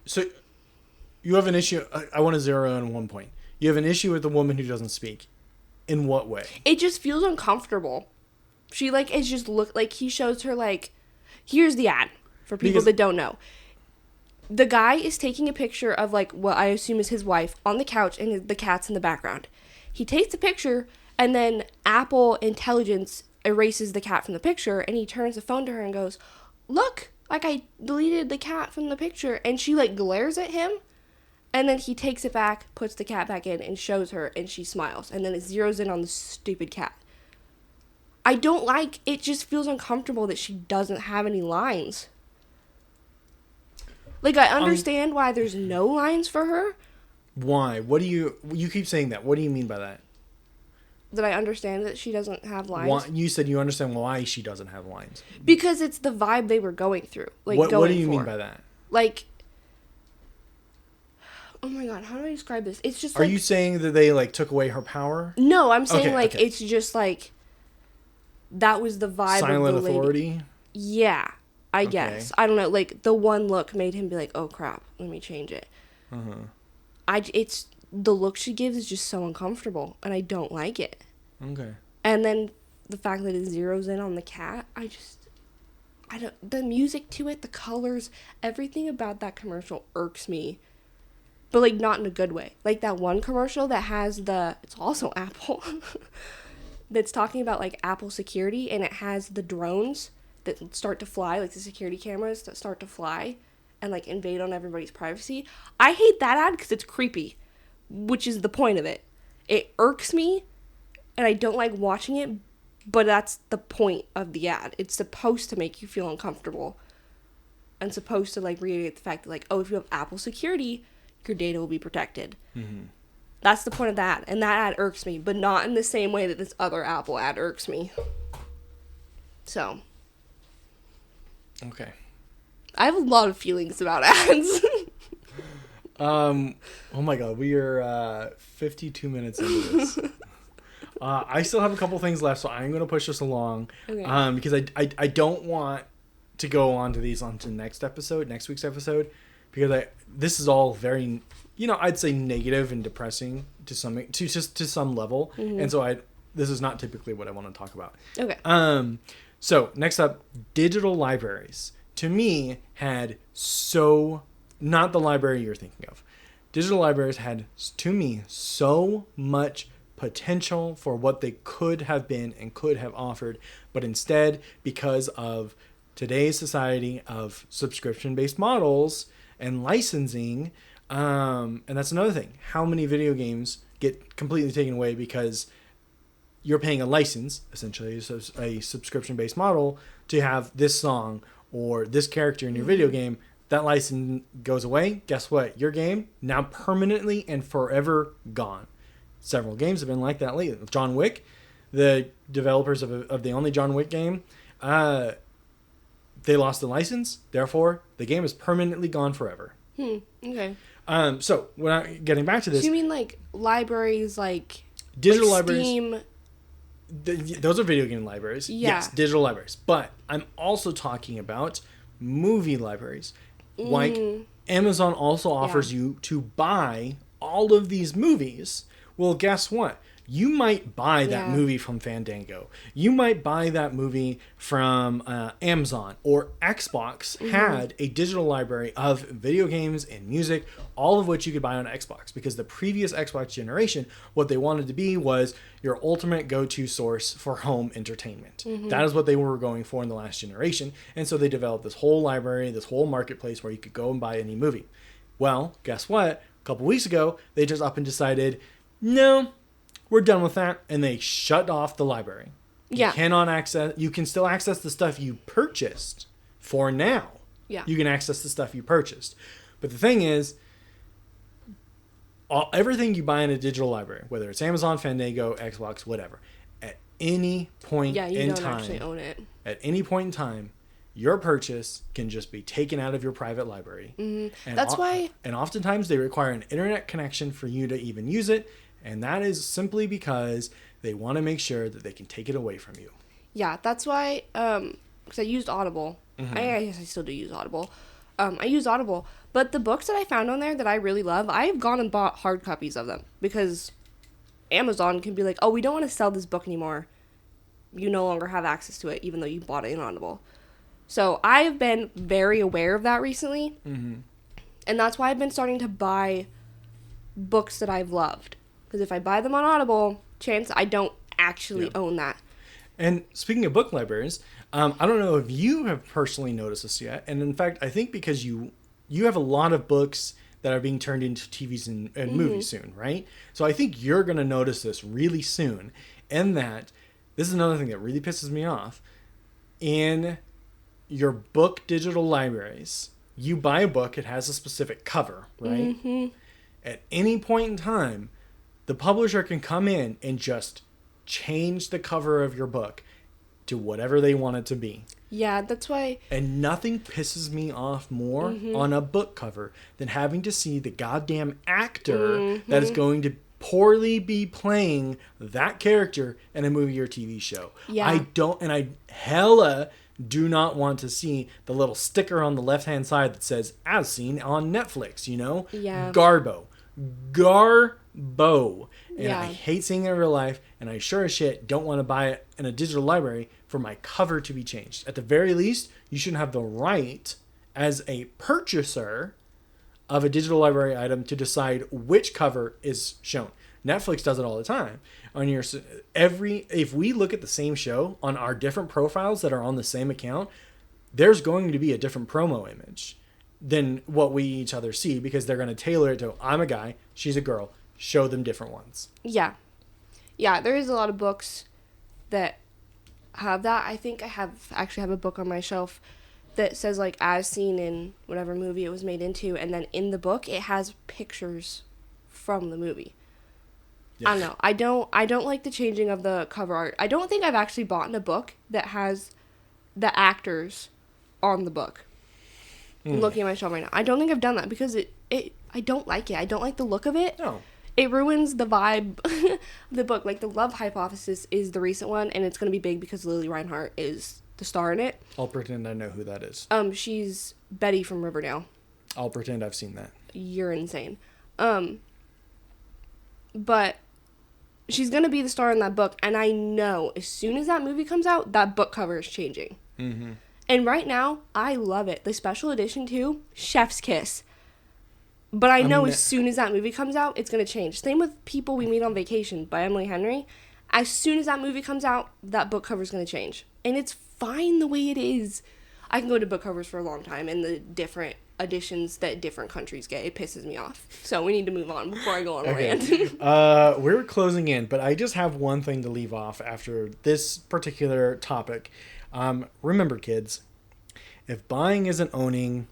So, you have an issue... I want to zero in on one point. You have an issue with the woman who doesn't speak. In what way? It just feels uncomfortable. She, like, is just like, he shows her, like... Here's the ad, for people that don't know. The guy is taking a picture of, like, what I assume is his wife on the couch, and the cat's in the background. He takes the picture, and then Apple Intelligence erases the cat from the picture, and he turns the phone to her and goes, look, like, I deleted the cat from the picture. And she, like, glares at him, and then he takes it back, puts the cat back in, and shows her, and she smiles. And then it zeroes in on the stupid cat. I don't like, it just feels uncomfortable that she doesn't have any lines. Like, I understand why there's no lines for her. Why? What do you keep saying that. What do you mean by that? That I understand that she doesn't have lines. Why, you said you understand why she doesn't have lines. Because it's the vibe they were going through. Like, what do you mean by that? Like, oh my god, how do I describe this? It's just Are you saying that they, like, took away her power? No, I'm saying, it's just, like, that was the vibe Silent of the authority? lady. Yeah, I guess. I don't know, like, the one look made him be like, oh crap, let me change it. It's, the look she gives is just so uncomfortable, and I don't like it. Okay. And then the fact that it zeroes in on the cat, the music to it, the colors, everything about that commercial irks me. But, like, not in a good way. Like, that one commercial that has it's also Apple, that's talking about, like, Apple security, and it has the drones that start to fly, like the security cameras that start to fly and, like, invade on everybody's privacy. I hate that ad because it's creepy, which is the point of it. It irks me, and I don't like watching it, but that's the point of the ad. It's supposed to make you feel uncomfortable and supposed to, like, reiterate the fact that, like, oh, if you have Apple security, your data will be protected. Mm-hmm. That's the point of that, and that ad irks me, but not in the same way that this other Apple ad irks me. So. Okay. I have a lot of feelings about ads. Oh my god, we are 52 minutes into this. I still have a couple things left, so I'm going to push this along. Okay. Because I don't want to go on to these onto next week's episode, because this is all very, I'd say negative and depressing to some level, and so this is not typically what I want to talk about. Okay. So next up, digital libraries. To me, not the library you're thinking of. Digital libraries had, to me, so much potential for what they could have been and could have offered, but instead, because of today's society of subscription-based models and licensing, and that's another thing. How many video games get completely taken away because you're paying a license, essentially, a subscription-based model, to have this song or this character in your video game. That license goes away. Guess what? Your game, now permanently and forever gone. Several games have been like that lately. John Wick, the developers of the only John Wick game, they lost the license. Therefore, the game is permanently gone forever. Okay. So, getting back to this. So you mean, like, libraries, like... Digital like libraries. Steam... Those are video game libraries. Yeah. Yes, digital libraries. But I'm also talking about movie libraries. Like, Amazon also offers you to buy all of these movies. Well, guess what? You might buy that movie from Fandango. You might buy that movie from Amazon, or Xbox had a digital library of video games and music, all of which you could buy on Xbox, because the previous Xbox generation, what they wanted to be was your ultimate go-to source for home entertainment. That is what they were going for in the last generation, and so they developed this whole library, this whole marketplace where you could go and buy any movie. Well, guess what? A couple weeks ago, they just up and decided, no, we're done with that, and they shut off the library. You cannot access. You can still access the stuff you purchased for now. Yeah. You can access the stuff you purchased. But the thing is, everything you buy in a digital library, whether it's Amazon, Fandango, Xbox, whatever, at any point in time, actually own it. At any point in time, your purchase can just be taken out of your private library. And That's why. And oftentimes they require an internet connection for you to even use it. And that is simply because they want to make sure that they can take it away from you. Yeah, that's why, because I used Audible. I guess I still do use Audible. I use Audible, but the books that I found on there that I really love, I've gone and bought hard copies of them because Amazon can be like, oh, we don't want to sell this book anymore. You no longer have access to it, even though you bought it in Audible. So I have been very aware of that recently, and that's why I've been starting to buy books that I've loved. Because if I buy them on Audible, chance I don't actually own that. And speaking of book libraries, I don't know if you have personally noticed this yet. And in fact, I think because you have a lot of books that are being turned into TVs and movies soon, right? So I think you're going to notice this really soon. And that, this is another thing that really pisses me off. In your book digital libraries, you buy a book, it has a specific cover, right? At any point in time, the publisher can come in and just change the cover of your book to whatever they want it to be. Yeah, that's why. And nothing pisses me off more on a book cover than having to see the goddamn actor that is going to poorly be playing that character in a movie or TV show. Yeah. I hella do not want to see the little sticker on the left-hand side that says, as seen on Netflix, you know? Yeah. Garbo. And I hate seeing it in real life, and I sure as shit don't want to buy it in a digital library for my cover to be changed. At the very least, you should have the right as a purchaser of a digital library item to decide which cover is shown. Netflix does it all the time. If we look at the same show on our different profiles that are on the same account, there's going to be a different promo image than what we each other see, because they're going to tailor it to, I'm a guy, she's a girl, show them different ones. Yeah, there is a lot of books that have that. I think I actually have a book on my shelf that says like as seen in whatever movie it was made into, and then in the book it has pictures from the movie. Yeah. I don't know. I don't like the changing of the cover art. I don't think I've actually bought a book that has the actors on the book. I'm looking at my shelf right now. I don't think I've done that because I don't like it. I don't like the look of it. No. It ruins the vibe of the book. Like, the Love Hypothesis is the recent one, and it's going to be big because Lily Reinhart is the star in it. I'll pretend I know who that is. She's Betty from Riverdale. I'll pretend I've seen that. You're insane. But she's going to be the star in that book, and I know as soon as that movie comes out, that book cover is changing. Mm-hmm. And right now, I love it. The special edition, too, chef's kiss. But I know as soon as that movie comes out, it's going to change. Same with People We Meet on Vacation by Emily Henry. As soon as that movie comes out, that book cover is going to change. And it's fine the way it is. I can go to book covers for a long time and the different editions that different countries get. It pisses me off. So we need to move on before I go on a rant. We're closing in, but I just have one thing to leave off after this particular topic. Remember, kids, if buying isn't owning,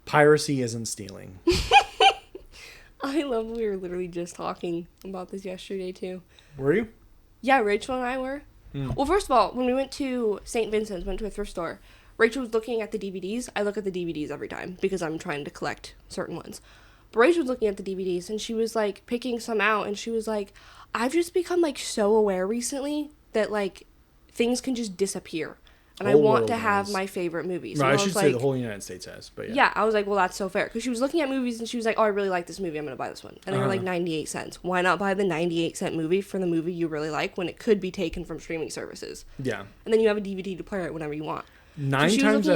piracy isn't stealing. I love we were literally just talking about this yesterday, too. Were you? Yeah, Rachel and I were. Well, first of all, when we went to St. Vincent's, went to a thrift store, Rachel was looking at the DVDs. I look at the DVDs every time because I'm trying to collect certain ones. But Rachel was looking at the DVDs, and she was, like, picking some out, and she was like, I've just become, like, so aware recently that, like, things can just disappear. And I want to have my favorite movies. No, I should say the whole United States has, but yeah. Yeah, I was like, well, that's so fair. Because she was looking at movies, and she was like, oh, I really like this movie. I'm going to buy this one. And they were like 98 cents. Why not buy the 98-cent movie for the movie you really like when it could be taken from streaming services? Yeah. And then you have a DVD to play it whenever you want. And 9 times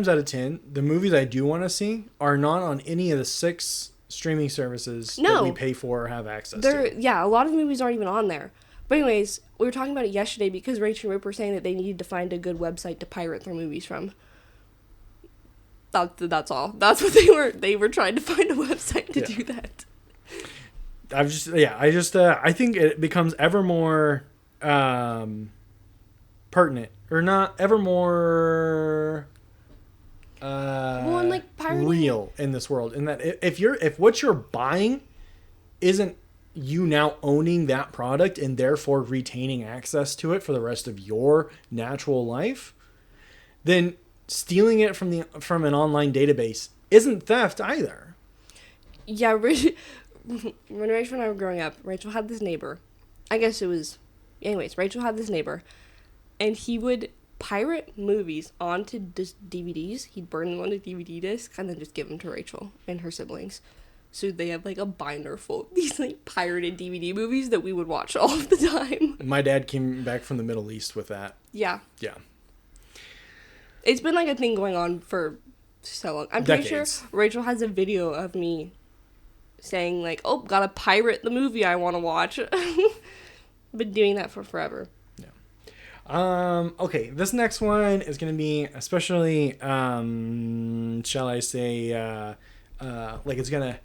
out of 10, the movies I do want to see are not on any of the 6 streaming services that we pay for or have access to. Yeah, a lot of movies aren't even on there. But anyways, we were talking about it yesterday because Rachel and Rip were saying that they needed to find a good website to pirate their movies from. That's all. That's what they were trying to find a website to do that. I think it becomes ever more pertinent, or not ever more real in this world, in that if what you're buying isn't you now owning that product and therefore retaining access to it for the rest of your natural life, then stealing it from an online database isn't theft either. Yeah, when Rachel and I were growing up, Rachel had this neighbor. I guess it was... Anyways, Rachel had this neighbor, and he would pirate movies onto DVDs. He'd burn them on a DVD disc and then just give them to Rachel and her siblings. So they have, like, a binder full of these, like, pirated DVD movies that we would watch all of the time. My dad came back from the Middle East with that. Yeah. Yeah. It's been, like, a thing going on for so long. I'm pretty sure Rachel has a video of me saying, like, oh, gotta pirate the movie I want to watch. Been doing that for forever. Yeah. Okay, this next one is going to be especially, shall I say, like it's going to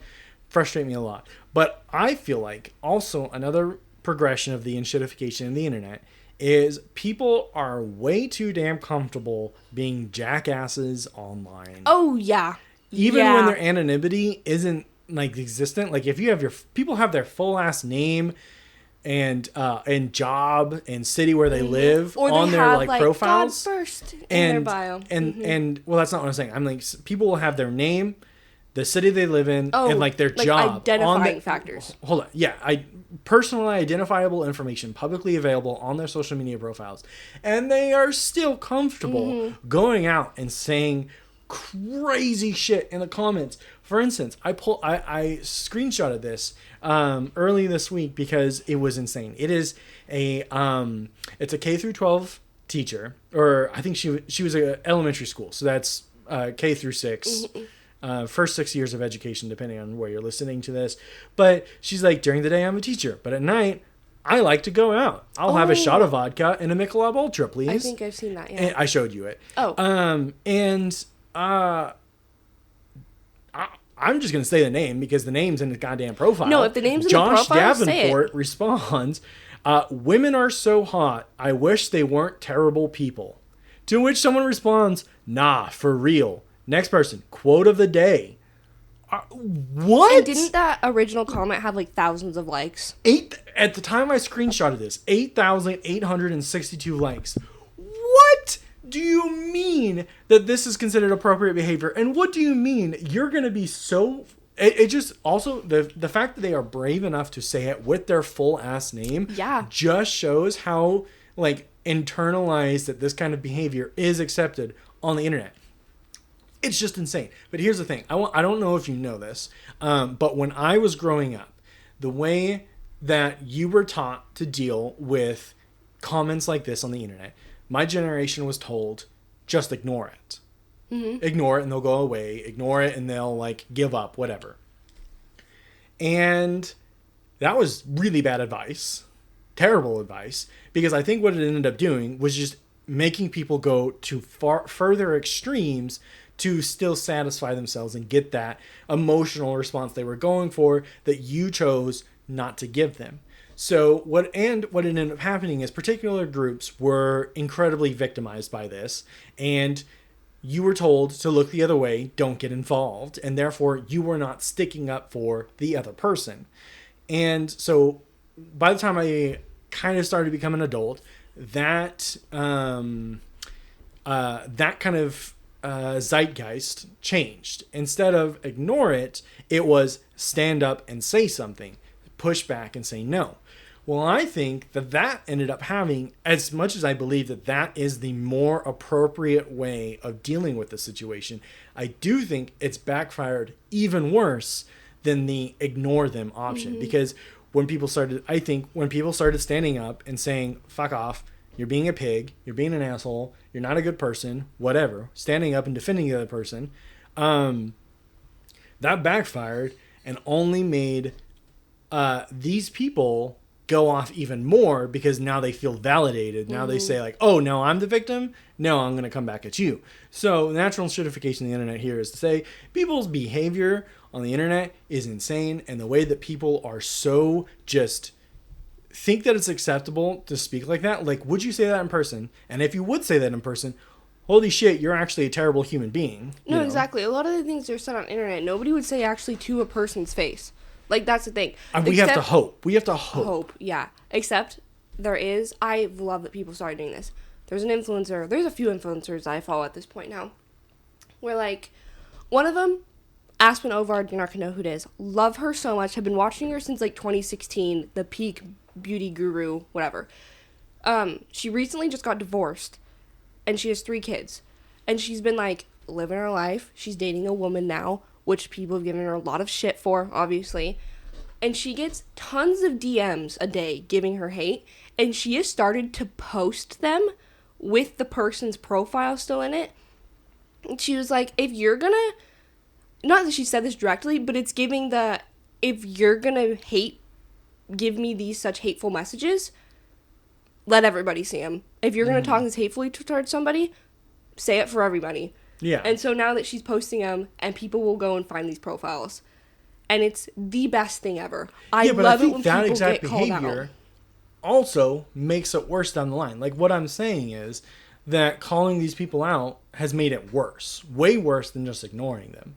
frustrate me a lot. But I feel like also another progression of the shittification of the internet is people are way too damn comfortable being jackasses online. Oh, yeah. Even when their anonymity isn't, like, existent. Like, if you have people have their full ass name and job and city where they live or on they their, have, like, profiles. God first in and their bio. And well, that's not what I'm saying. I'm like, people will have their name, the city they live in, and, like, their job. Identifying factors. Hold on. Yeah. Personally identifiable information publicly available on their social media profiles. And they are still comfortable going out and saying crazy shit in the comments. For instance, I screenshotted this early this week because it was insane. It is it's a K through 12 teacher, or I think she was a elementary school, so that's K through 6. First 6 years of education, depending on where you're listening to this. But she's like, during the day I'm a teacher, but at night I like to go out. I'll have a shot of vodka and a Michelob Ultra, please. I think I've seen that. Yeah, and I showed you it. I'm just going to say the name because the name's in the goddamn profile. No, if the name's in the profile, Josh say Davenport it. responds, women are so hot, I wish they weren't terrible people. To which someone responds, nah, for real. Next person, quote of the day. What? And didn't that original comment have, like, thousands of likes? At the time I screenshotted this, 8,862 likes. What do you mean that this is considered appropriate behavior? And what do you mean you're going to be so... It just also, the fact that they are brave enough to say it with their full ass name just shows how, like, internalized that this kind of behavior is accepted on the internet. It's just insane. But here's the thing. I don't know if you know this, but when I was growing up, the way that you were taught to deal with comments like this on the internet, my generation was told, just ignore it. Ignore it and they'll go away. Ignore it and they'll, like, give up, whatever. And that was really bad advice. Terrible advice. Because I think what it ended up doing was just making people go to further extremes to still satisfy themselves and get that emotional response they were going for that you chose not to give them. So what ended up happening is particular groups were incredibly victimized by this, and you were told to look the other way, don't get involved, and therefore you were not sticking up for the other person. And so by the time I kind of started to become an adult, that kind of zeitgeist changed. Instead of ignore it, it was stand up and say something, push back and say no. Well, I think that ended up having, as much as I believe that is the more appropriate way of dealing with the situation, I do think it's backfired even worse than the ignore them option. Because when people started standing up and saying, fuck off, you're being a pig, you're being an asshole, you're not a good person, whatever, standing up and defending the other person, that backfired and only made these people go off even more because now they feel validated. Now they say, like, oh, no, I'm the victim. No, I'm going to come back at you. So natural shittification of the internet here is to say people's behavior on the internet is insane. And the way that people are so just think that it's acceptable to speak like that. Like, would you say that in person? And if you would say that in person, holy shit, you're actually a terrible human being. No, exactly. A lot of the things that are said on the internet, nobody would say actually to a person's face. Like, that's the thing. We have to hope. We have to hope. Yeah. Except there is, I love that people started doing this, there's an influencer. There's a few influencers I follow at this point now. Where, like, one of them, Aspen Ovard, you're not going to know who it is. Love her so much. Have been watching her since, like, 2016. The peak beauty guru, whatever. She recently just got divorced. And she has 3 kids. And she's been, like, living her life. She's dating a woman now, which people have given her a lot of shit for, obviously. And she gets tons of DMs a day giving her hate. And she has started to post them with the person's profile still in it. And she was like, if you're gonna... Not that she said this directly, but it's giving the... If you're gonna give me these such hateful messages, let everybody see them. If you're gonna talk this hatefully towards somebody, say it for everybody. Yeah. And so now that she's posting them, and people will go and find these profiles. And it's the best thing ever. I love it when people get called out. Also makes it worse down the line. Like, what I'm saying is that calling these people out has made it worse. Way worse than just ignoring them.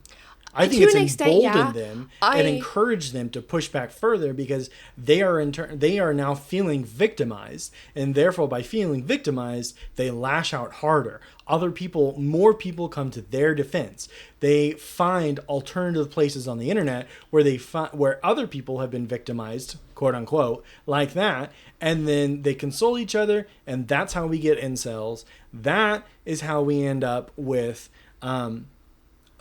I think it's emboldened them and encouraged them to push back further because they are now feeling victimized, and therefore by feeling victimized, they lash out harder. More people come to their defense. They find alternative places on the internet where other people have been victimized, quote unquote, like that, and then they console each other, and that's how we get incels. That is how we end up with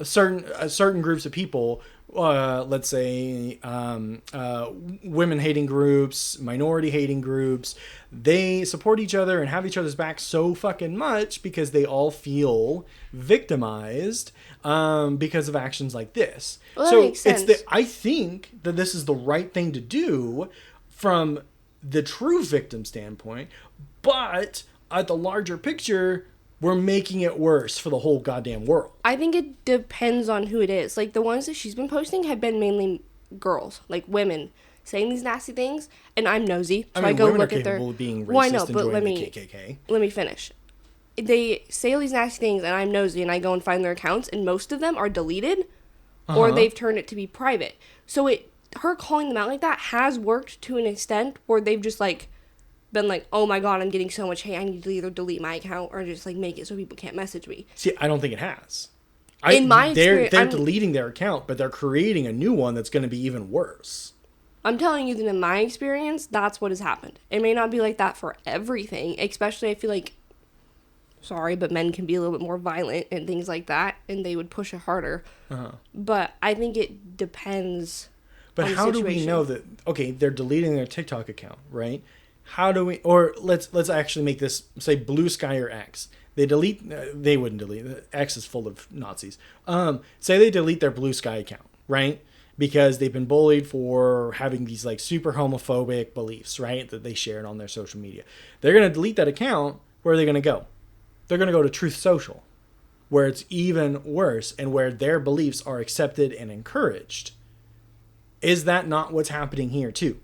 certain groups of people, let's say women hating groups, minority hating groups. They support each other and have each other's back so fucking much because they all feel victimized because of actions like this. Well, that makes sense. I think that this is the right thing to do from the true victim standpoint, but at the larger picture, we're making it worse for the whole goddamn world. I think it depends on who it is. Like, the ones that she's been posting have been mainly girls, like women, saying these nasty things, and I'm nosy, so I go look at their... Of being racist, I know, but let me finish. They say all these nasty things, and I'm nosy, and I go and find their accounts, and most of them are deleted, or they've turned it to be private. So her calling them out like that has worked to an extent where they've just, like, been like, oh my god, I'm getting so much hate, I need to either delete my account or just, like, make it so people can't message me. See, I don't think it has. Experience, they're deleting their account, but they're creating a new one that's going to be even worse. I'm telling you that in my experience, that's what has happened. It may not be like that for everything, especially I feel like, sorry, but men can be a little bit more violent and things like that, and they would push it harder. But I think it depends. But how do we know that, okay, they're deleting their TikTok account, right? How do we, or let's actually make this, say, Blue Sky or X. They wouldn't delete, X is full of Nazis. Say they delete their Blue Sky account, right? Because they've been bullied for having these, like, super homophobic beliefs, right? That they shared on their social media. They're going to delete that account. Where are they going to go? They're going to go to Truth Social, where it's even worse and where their beliefs are accepted and encouraged. Is that not what's happening here too?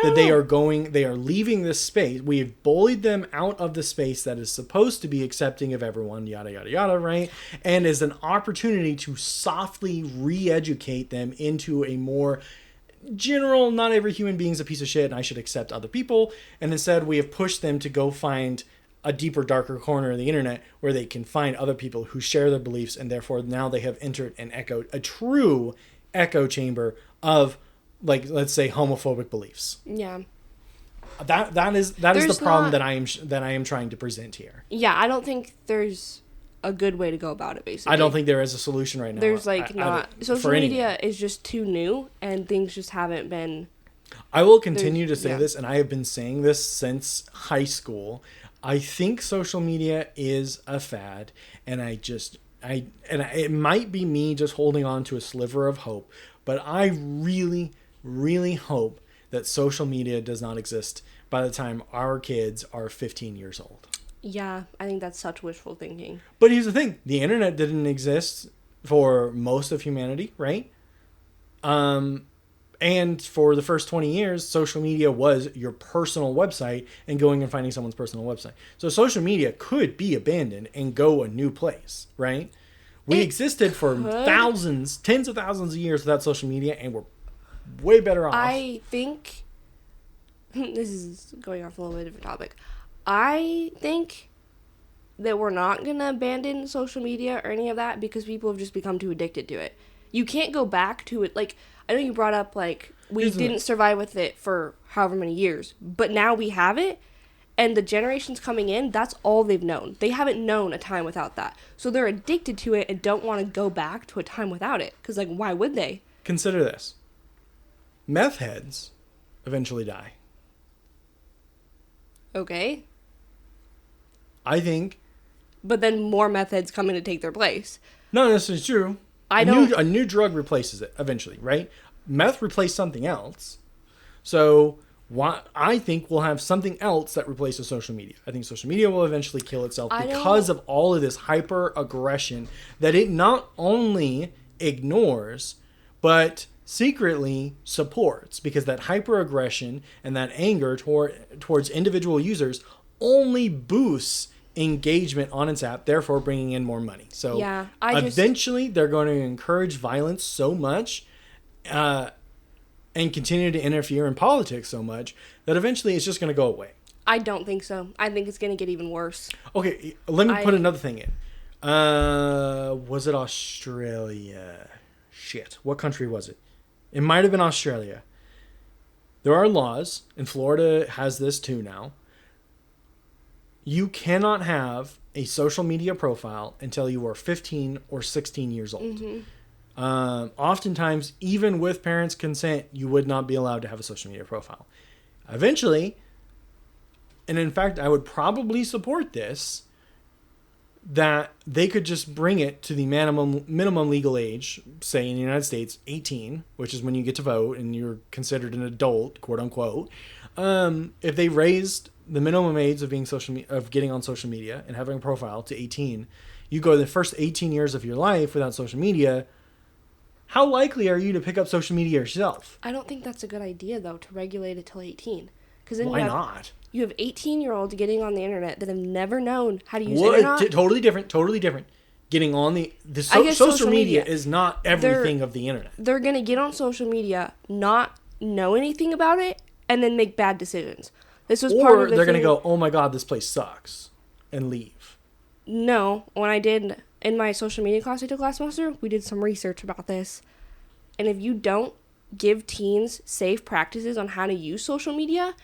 That they are leaving this space. We have bullied them out of the space that is supposed to be accepting of everyone, yada, yada, yada, right? And is an opportunity to softly re-educate them into a more general, not every human being is a piece of shit and I should accept other people. And instead we have pushed them to go find a deeper, darker corner of the internet where they can find other people who share their beliefs, and therefore now they have entered a true echo chamber of, like, let's say, homophobic beliefs. Yeah. That is the problem that I am trying to present here. Yeah, I don't think there's a good way to go about it, basically. I don't think there is a solution right now. There's, like, social media is just too new, and things just haven't been... I will continue to say this, and I have been saying this since high school. I think social media is a fad, and it might be me just holding on to a sliver of hope, but I really, really hope that social media does not exist by the time our kids are 15 years old. Yeah, I think that's such wishful thinking. But here's the thing. The internet didn't exist for most of humanity, right? And for the first 20 years, social media was your personal website and going and finding someone's personal website. So social media could be abandoned and go a new place, right? We existed for tens of thousands of years without social media, and we're way better off. I think, this is going off a little bit of a different topic. I think that we're not going to abandon social media or any of that because people have just become too addicted to it. You can't go back to it. Like, I know you brought up, like, we didn't survive with it for however many years, but now we have it, and the generations coming in, that's all they've known. They haven't known a time without that. So they're addicted to it and don't want to go back to a time without it. Because, like, why would they? Consider this. Meth heads eventually die. Okay. I think. But then more meth heads come in to take their place. No, this is true. A new drug replaces it eventually, right? Meth replaced something else. So I think we'll have something else that replaces social media. I think social media will eventually kill itself because of all of this hyper aggression that it not only ignores, but secretly supports, because that hyper aggression and that anger towards individual users only boosts engagement on its app, therefore bringing in more money. So yeah, eventually they're going to encourage violence so much and continue to interfere in politics so much that eventually it's just going to go away. I don't think so. I think it's going to get even worse. Okay, let me put another thing in. Was it Australia? Shit, what country was it? It might have been Australia. There are laws, and Florida has this too now. You cannot have a social media profile until you are 15 or 16 years old. Mm-hmm. Oftentimes, even with parents' consent, you would not be allowed to have a social media profile. Eventually, and in fact, I would probably support this, that they could just bring it to the minimum legal age, say in the United States, 18, which is when you get to vote and you're considered an adult, quote unquote. If they raised the minimum age of getting on social media and having a profile to 18, you go the first 18 years of your life without social media. How likely are you to pick up social media yourself? I don't think that's a good idea, though, to regulate it till 18. Because Why not? You have 18-year-olds getting on the internet that have never known how to use the internet. Totally different. Getting on the social media is not everything of the internet. They're going to get on social media, not know anything about it, and then make bad decisions. This was part of they're going to go, oh my God, this place sucks, and leave. No. When I did, in my social media class I took last semester, we did some research about this. And if you don't give teens safe practices on how to use social media,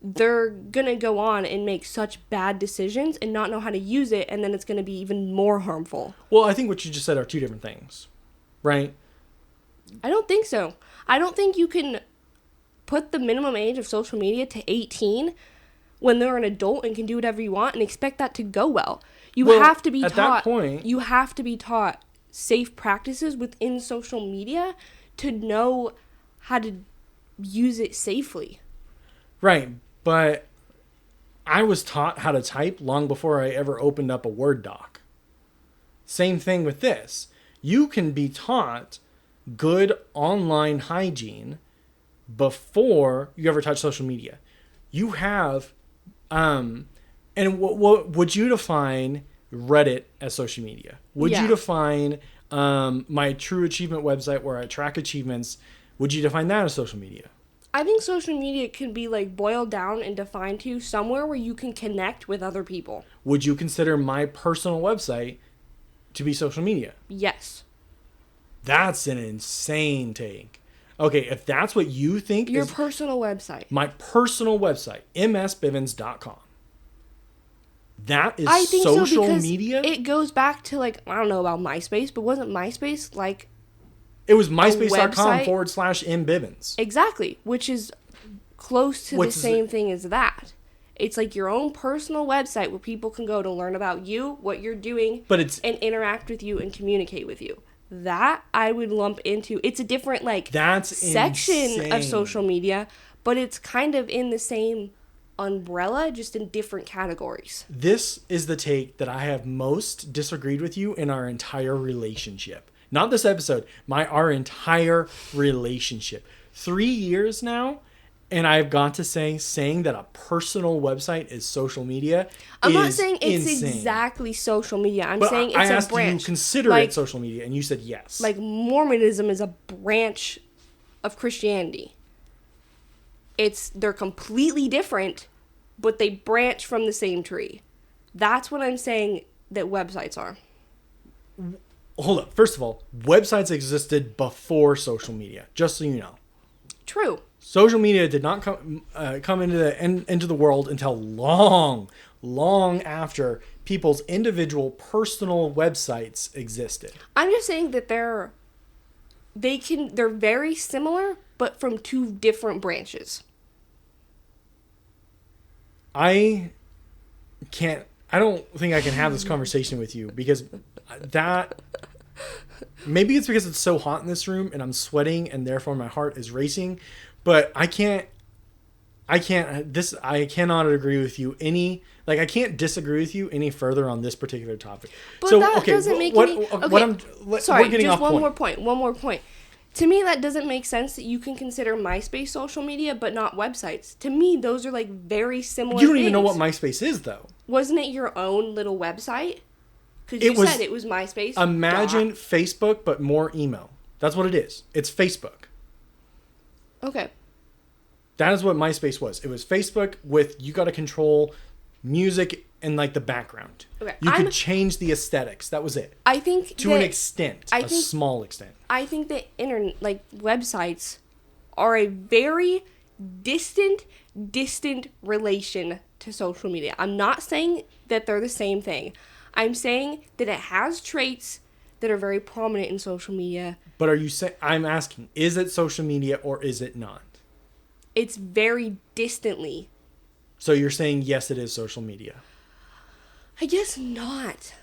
they're going to go on and make such bad decisions and not know how to use it, and then it's going to be even more harmful. Well, I think what you just said are two different things, right? I don't think so. I don't think you can put the minimum age of social media to 18 when they're an adult and can do whatever you want and expect that to go well. You have to be taught safe practices within social media to know how to use it safely. Right. But I was taught how to type long before I ever opened up a Word doc. Same thing with this. You can be taught good online hygiene before you ever touch social media. You have, and what would you define Reddit as social media? Would you define my True Achievement website where I track achievements? Would you define that as social media? I think social media can be like boiled down and defined to somewhere where you can connect with other people. Would you consider my personal website to be social media? Yes. That's an insane take. Okay, if that's what you think Your personal website. My personal website, msbivens.com. That is I think social so media? It goes back to, like, I don't know about MySpace, but wasn't MySpace like... It was myspace.com/mbivens. Exactly, which is close to the same thing as that. It's like your own personal website where people can go to learn about you, what you're doing, and interact with you and communicate with you. That I would lump into. It's a different section of social media, but it's kind of in the same umbrella, just in different categories. This is the take that I have most disagreed with you in our entire relationship. Not this episode, our entire relationship. 3 years now, and I've got to saying that a personal website is social media. I'm not saying it's insane. Exactly social media. I'm saying it's a branch. I asked you consider it social media, and you said yes. Like Mormonism is a branch of Christianity. They're completely different, but they branch from the same tree. That's what I'm saying that websites are. Hold up. First of all, websites existed before social media, just so you know. True. Social media did not come into the world until long after people's individual personal websites existed. I'm just saying that they're very similar, but from two different branches. I don't think I can have this conversation with you because maybe it's because it's so hot in this room and I'm sweating and therefore my heart is racing, but I cannot agree with you I can't disagree with you any further on this particular topic. But that doesn't make any... Sorry, we're getting just off one more point. To me, that doesn't make sense that you can consider MySpace social media, but not websites. To me, those are very similar. You don't even know what MySpace is, though. Wasn't it your own little website? Because you said it was MySpace. Imagine Facebook, but more emo. That's what it is. It's Facebook. Okay. That is what MySpace was. It was Facebook with you got to control music and the background. Okay. You could change the aesthetics. That was it. I think to an extent, a small extent. I think that websites are a very distant relation to social media. I'm not saying that they're the same thing. I'm saying that it has traits that are very prominent in social media. But are you saying, I'm asking, is it social media or is it not? It's very distantly. So you're saying yes, it is social media? I guess not.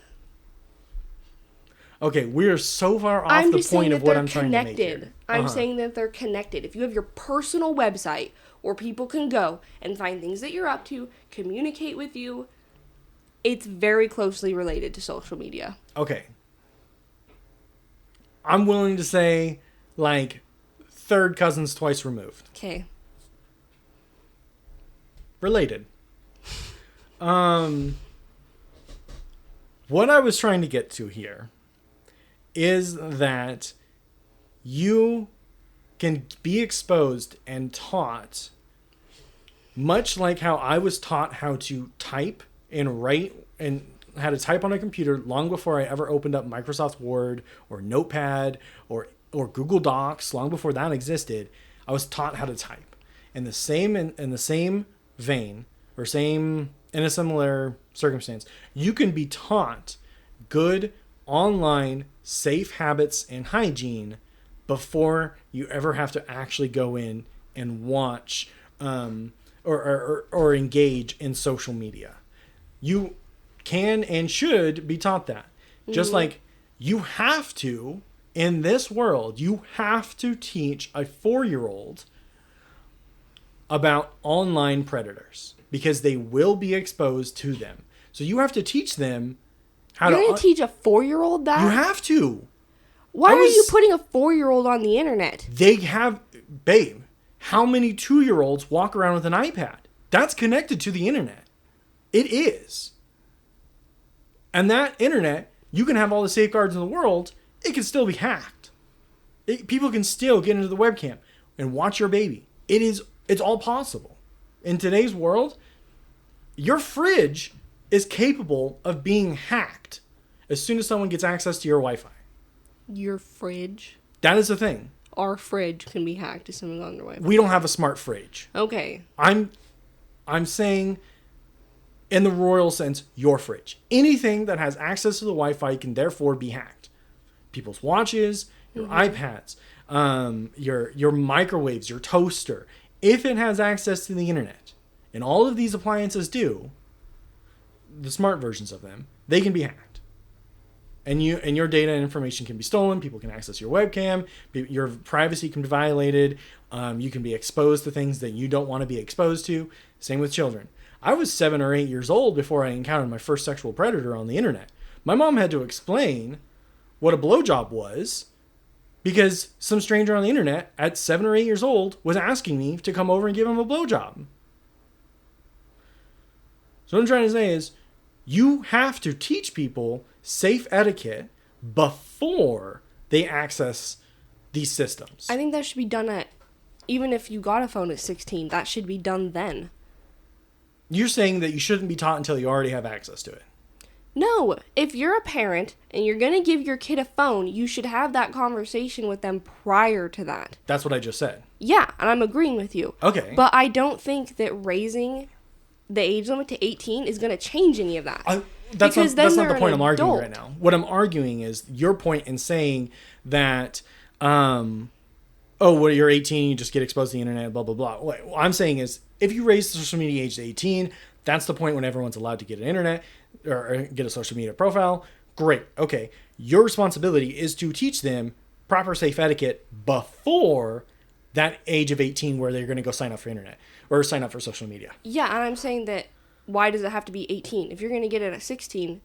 Okay, we're so far off the point of what I'm trying to make here. I'm saying that they're connected. If you have your personal website where people can go and find things that you're up to, communicate with you, it's very closely related to social media. Okay. I'm willing to say, third cousins twice removed. Okay. Related. What I was trying to get to here is that you can be exposed and taught, much like how I was taught how to type and write and how to type on a computer long before I ever opened up Microsoft Word or Notepad or Google Docs, long before that existed. I was taught how to type. In the same vein, or in a similar circumstance, you can be taught good online safe habits and hygiene before you ever have to actually go in and watch or engage in social media. You can and should be taught that. Mm-hmm. Just like you have to, in this world, you have to teach a 4-year-old about online predators because they will be exposed to them. So you have to teach them how You're going to teach a 4-year-old that? You have to. Why are you putting a 4-year-old on the internet? They have, babe, how many 2-year-olds walk around with an iPad? That's connected to the internet. It is. And that internet, you can have all the safeguards in the world, it can still be hacked. People can still get into the webcam and watch your baby. It's all possible. In today's world, your fridge is capable of being hacked as soon as someone gets access to your Wi-Fi. Your fridge? That is the thing. Our fridge can be hacked if someone's on their Wi-Fi. We don't have a smart fridge. Okay. I'm saying, in the royal sense, your fridge. Anything that has access to the Wi-Fi can therefore be hacked. People's watches, your iPads, your microwaves, your toaster. If it has access to the internet, and all of these appliances do, the smart versions of them, they can be hacked. And your data and information can be stolen. People can access your webcam. Your privacy can be violated. You can be exposed to things that you don't want to be exposed to. Same with children. I was 7 or 8 years old before I encountered my first sexual predator on the internet. My mom had to explain what a blowjob was because some stranger on the internet at 7 or 8 years old was asking me to come over and give him a blowjob. So what I'm trying to say is, you have to teach people safe etiquette before they access these systems. I think that should be done even if you got a phone at 16, that should be done then. You're saying that you shouldn't be taught until you already have access to it. No, if you're a parent and you're going to give your kid a phone, you should have that conversation with them prior to that. That's what I just said. Yeah, and I'm agreeing with you. Okay. But I don't think that raising the age limit to 18 is going to change any of that. That's not the point I'm arguing adult. right now. What I'm arguing is your point in saying that, well, you're 18, you just get exposed to the internet, blah, blah, blah. What I'm saying is, if you raise the social media age to 18, that's the point when everyone's allowed to get an internet or get a social media profile. Great. Okay. Your responsibility is to teach them proper safe etiquette before that age of 18 where they're going to go sign up for internet or sign up for social media. Yeah, and I'm saying that why does it have to be 18? If you're going to get it at 16,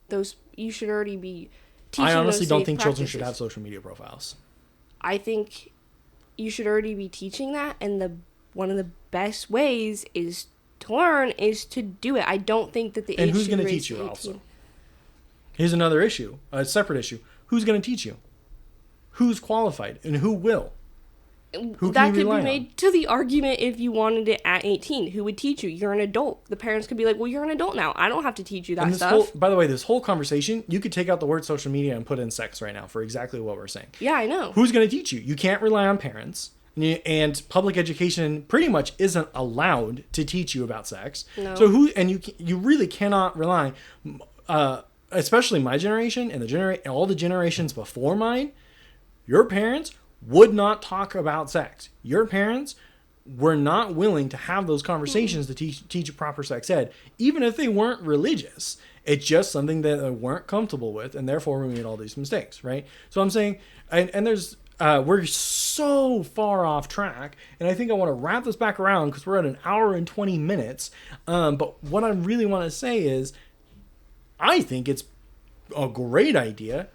you should already be teaching I honestly those don't safe think children should practices. have social media profiles. I think you should already be teaching that, and one of the best ways is to learn is to do it. I don't think that the And age who's should going to be teach raised you to also? 18. Here's another issue, a separate issue. Who's going to teach you? Who's qualified and who will? Who That can you could rely be made to the argument if you wanted it at 18. Who would teach you? You're an adult. The parents could be like, well, you're an adult now. I don't have to teach you that stuff. By the way, this whole conversation, you could take out the word social media and put in sex right now for exactly what we're saying. Yeah, I know. Who's going to teach you? You can't rely on parents. And public education pretty much isn't allowed to teach you about sex. No. So you really cannot rely, especially my generation and all the generations before mine. Your parents would not talk about sex. Your parents were not willing to have those conversations to teach proper sex ed, even if they weren't religious. It's just something that they weren't comfortable with, and therefore we made all these mistakes, right? So I'm saying, and there's we're so far off track, and I think I want to wrap this back around because we're at an hour and 20 minutes. But what I really want to say is, I think it's a great idea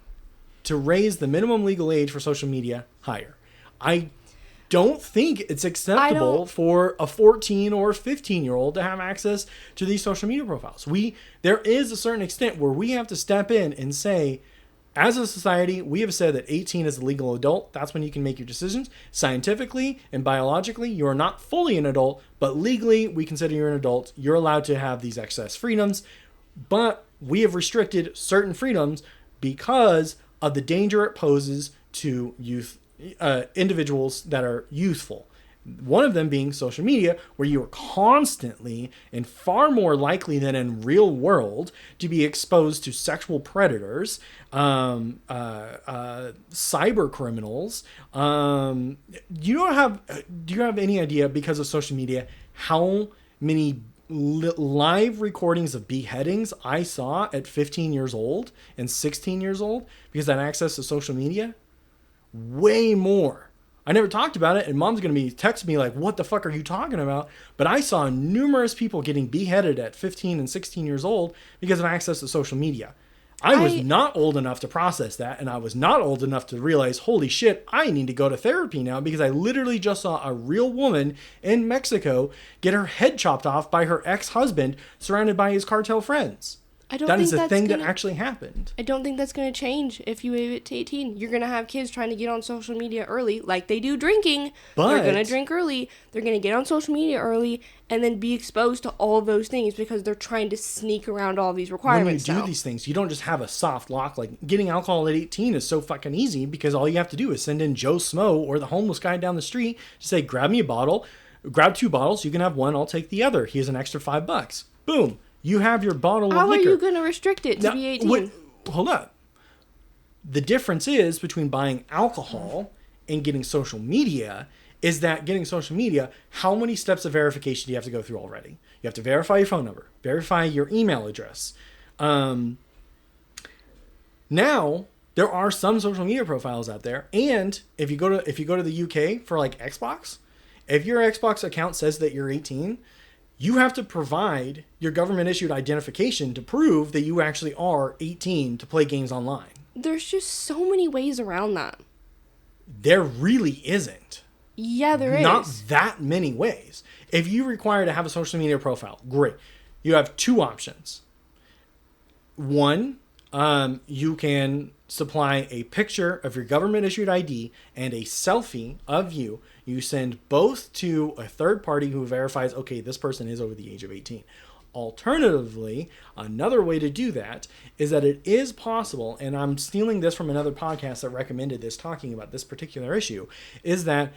to raise the minimum legal age for social media higher. I don't think it's acceptable for a 14 or 15-year-old to have access to these social media profiles. There is a certain extent where we have to step in and say, as a society, we have said that 18 is a legal adult. That's when you can make your decisions. Scientifically and biologically, you are not fully an adult, but legally, we consider you an adult. You're allowed to have these excess freedoms, but we have restricted certain freedoms because of the danger it poses to individuals that are youthful. One of them being social media, where you are constantly and far more likely than in real world to be exposed to sexual predators, cyber criminals. Do you have any idea, because of social media, how many live recordings of beheadings I saw at 15 years old and 16 years old because I had access to social media? Way more. I never talked about it, and mom's going to be texting me like, what the fuck are you talking about? But I saw numerous people getting beheaded at 15 and 16 years old because of access to social media. I was not old enough to process that, and I was not old enough to realize, holy shit, I need to go to therapy now, because I literally just saw a real woman in Mexico get her head chopped off by her ex-husband surrounded by his cartel friends. That is a thing that actually happened. I don't think that's going to change if you waive it to 18. You're going to have kids trying to get on social media early, like they do drinking. They're going to drink early. They're going to get on social media early and then be exposed to all of those things because they're trying to sneak around all these requirements. When you do these things, you don't just have a soft lock. Like, getting alcohol at 18 is so fucking easy because all you have to do is send in Joe Smo or the homeless guy down the street to say, grab me a bottle, grab 2 bottles. You can have one. I'll take the other. Here's an extra $5. Boom. You have your bottle of liquor. How are you going to restrict it to be 18? Hold up. The difference is between buying alcohol and getting social media is that getting social media, how many steps of verification do you have to go through already? You have to verify your phone number, verify your email address. Now, there are some social media profiles out there, and if you go to the UK for like Xbox, if your Xbox account says that you're 18, you have to provide your government-issued identification to prove that you actually are 18 to play games online. There's just so many ways around that. There really isn't. Yeah, there is. Not that many ways. If you require to have a social media profile, great. You have 2 options. One, you can supply a picture of your government-issued ID and a selfie of you. You send both to a third party who verifies, okay, this person is over the age of 18. Alternatively, another way to do that is that it is possible, and I'm stealing this from another podcast that recommended this, talking about this particular issue, is that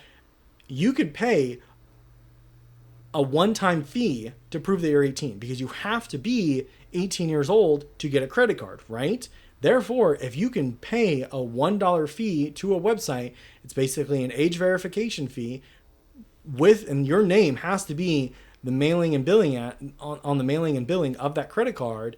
you could pay a one-time fee to prove that you're 18, because you have to be 18 years old to get a credit card, right? Therefore, if you can pay a $1 fee to a website, it's basically an age verification fee and your name has to be the mailing and billing on the mailing and billing of that credit card.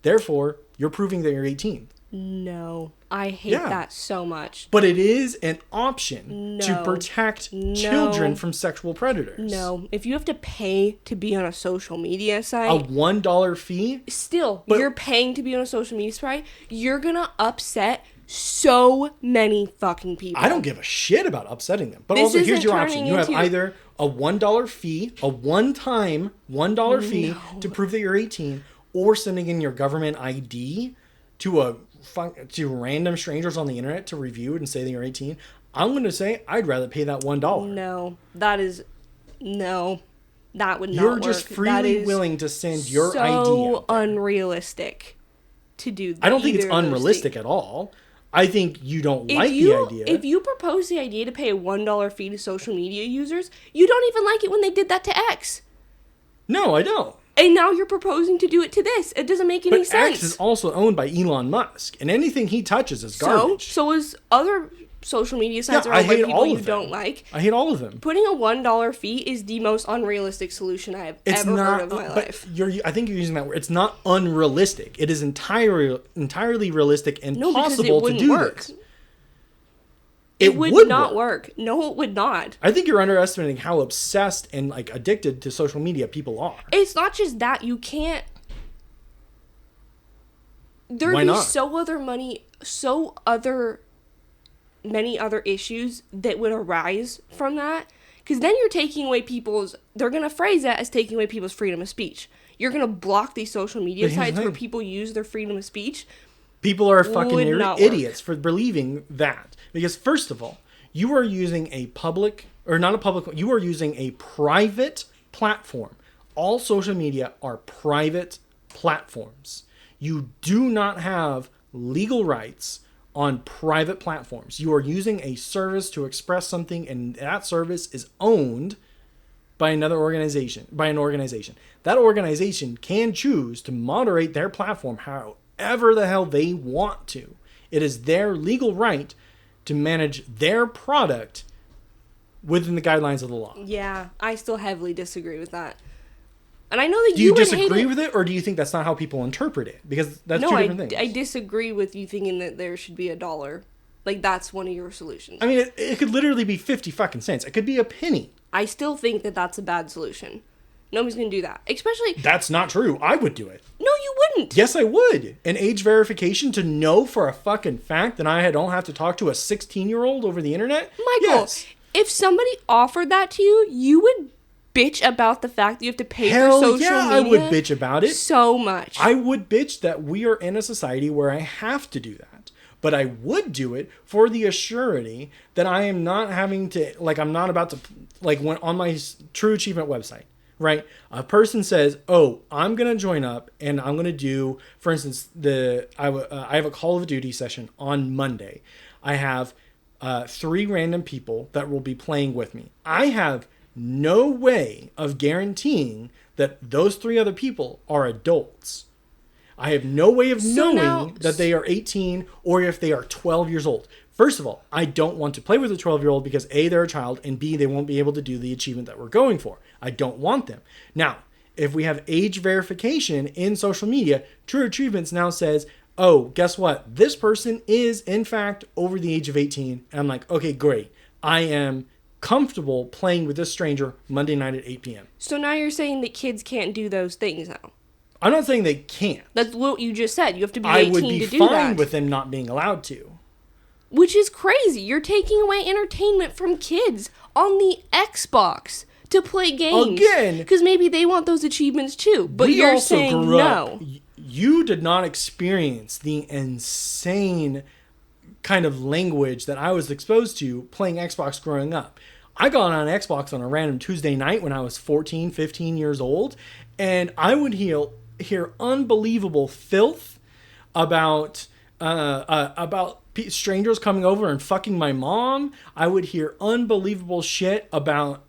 Therefore, you're proving that you're 18. No, I hate that so much. But it is an option to protect children from sexual predators. No, if you have to pay to be on a social media site, a $1 fee, still, you're paying to be on a social media site, you're gonna upset so many fucking people. I don't give a shit about upsetting them. But also, here's your option. You have either a $1 fee, a one-time $1 fee to prove that you're 18, or sending in your government ID to random strangers on the internet to review it and say that you're 18. I'm going to say I'd rather pay that $1. No, that would not work. You're just freely willing to send your ID. So unrealistic to do that. I don't think it's unrealistic at all. I think you don't like the idea. If you propose the idea to pay a $1 fee to social media users, you don't even like it when they did that to X. No, I don't. And now you're proposing to do it to this. It doesn't make any sense. X is also owned by Elon Musk, and anything he touches is garbage. So is other social media sites are owned by people you don't like. I hate all of them. Putting a $1 fee is the most unrealistic solution I have ever heard of in my life. I think you're using that word. It's not unrealistic. It is entirely realistic and possible to do this. It would not work. No, it would not. I think you're underestimating how obsessed and addicted to social media people are. It's not just that. You can't. There'd be many other issues that would arise from that. Because then you're taking away they're going to phrase that as taking away people's freedom of speech. You're going to block these social media sites where people use their freedom of speech. People are fucking idiots for believing that. Because first of all, you are using you are using a private platform. All social media are private platforms. You do not have legal rights on private platforms. You are using a service to express something, and that service is owned by an organization. That organization can choose to moderate their platform however the hell they want to. It is their legal right to manage their product within the guidelines of the law. Yeah, I still heavily disagree with that. And I know that do you disagree with it, or do you think that's not how people interpret it? Because that's two different things. I disagree with you thinking that there should be $1. That's one of your solutions. I mean, it could literally be 50 fucking cents. It could be a penny. I still think that that's a bad solution. Nobody's going to do that. Especially... That's not true. I would do it. No, you wouldn't. Yes, I would. An age verification to know for a fucking fact that I don't have to talk to a 16-year-old over the internet? Michael, if somebody offered that to you, you would bitch about the fact that you have to pay for social media. I would bitch about it. So much. I would bitch that we are in a society where I have to do that. But I would do it for the assurity that I am not having to, I'm not about to, when on my True Achievement website. Right? A person says, oh, I'm going to join up and I'm going to do, for instance, I have a Call of Duty session on Monday. I have 3 random people that will be playing with me. I have no way of guaranteeing that those 3 other people are adults. I have no way of knowing that they are 18 or if they are 12 years old. First of all, I don't want to play with a 12-year-old because A, they're a child, and B, they won't be able to do the achievement that we're going for. I don't want them. Now, if we have age verification in social media, True Achievements now says, oh, guess what? This person is, in fact, over the age of 18. And I'm like, okay, great. I am comfortable playing with this stranger Monday night at 8 p.m. So now you're saying that kids can't do those things now? I'm not saying they can't. That's what you just said. You have to be 18 to do that. I would be fine with them not being allowed to. Which is crazy. You're taking away entertainment from kids on the Xbox to play games. Again. Because maybe they want those achievements too. But you're saying no. You did not experience the insane kind of language that I was exposed to playing Xbox growing up. I got on Xbox on a random Tuesday night when I was 14, 15 years old, and I would hear unbelievable filth about strangers coming over and fucking my mom. I would hear unbelievable shit about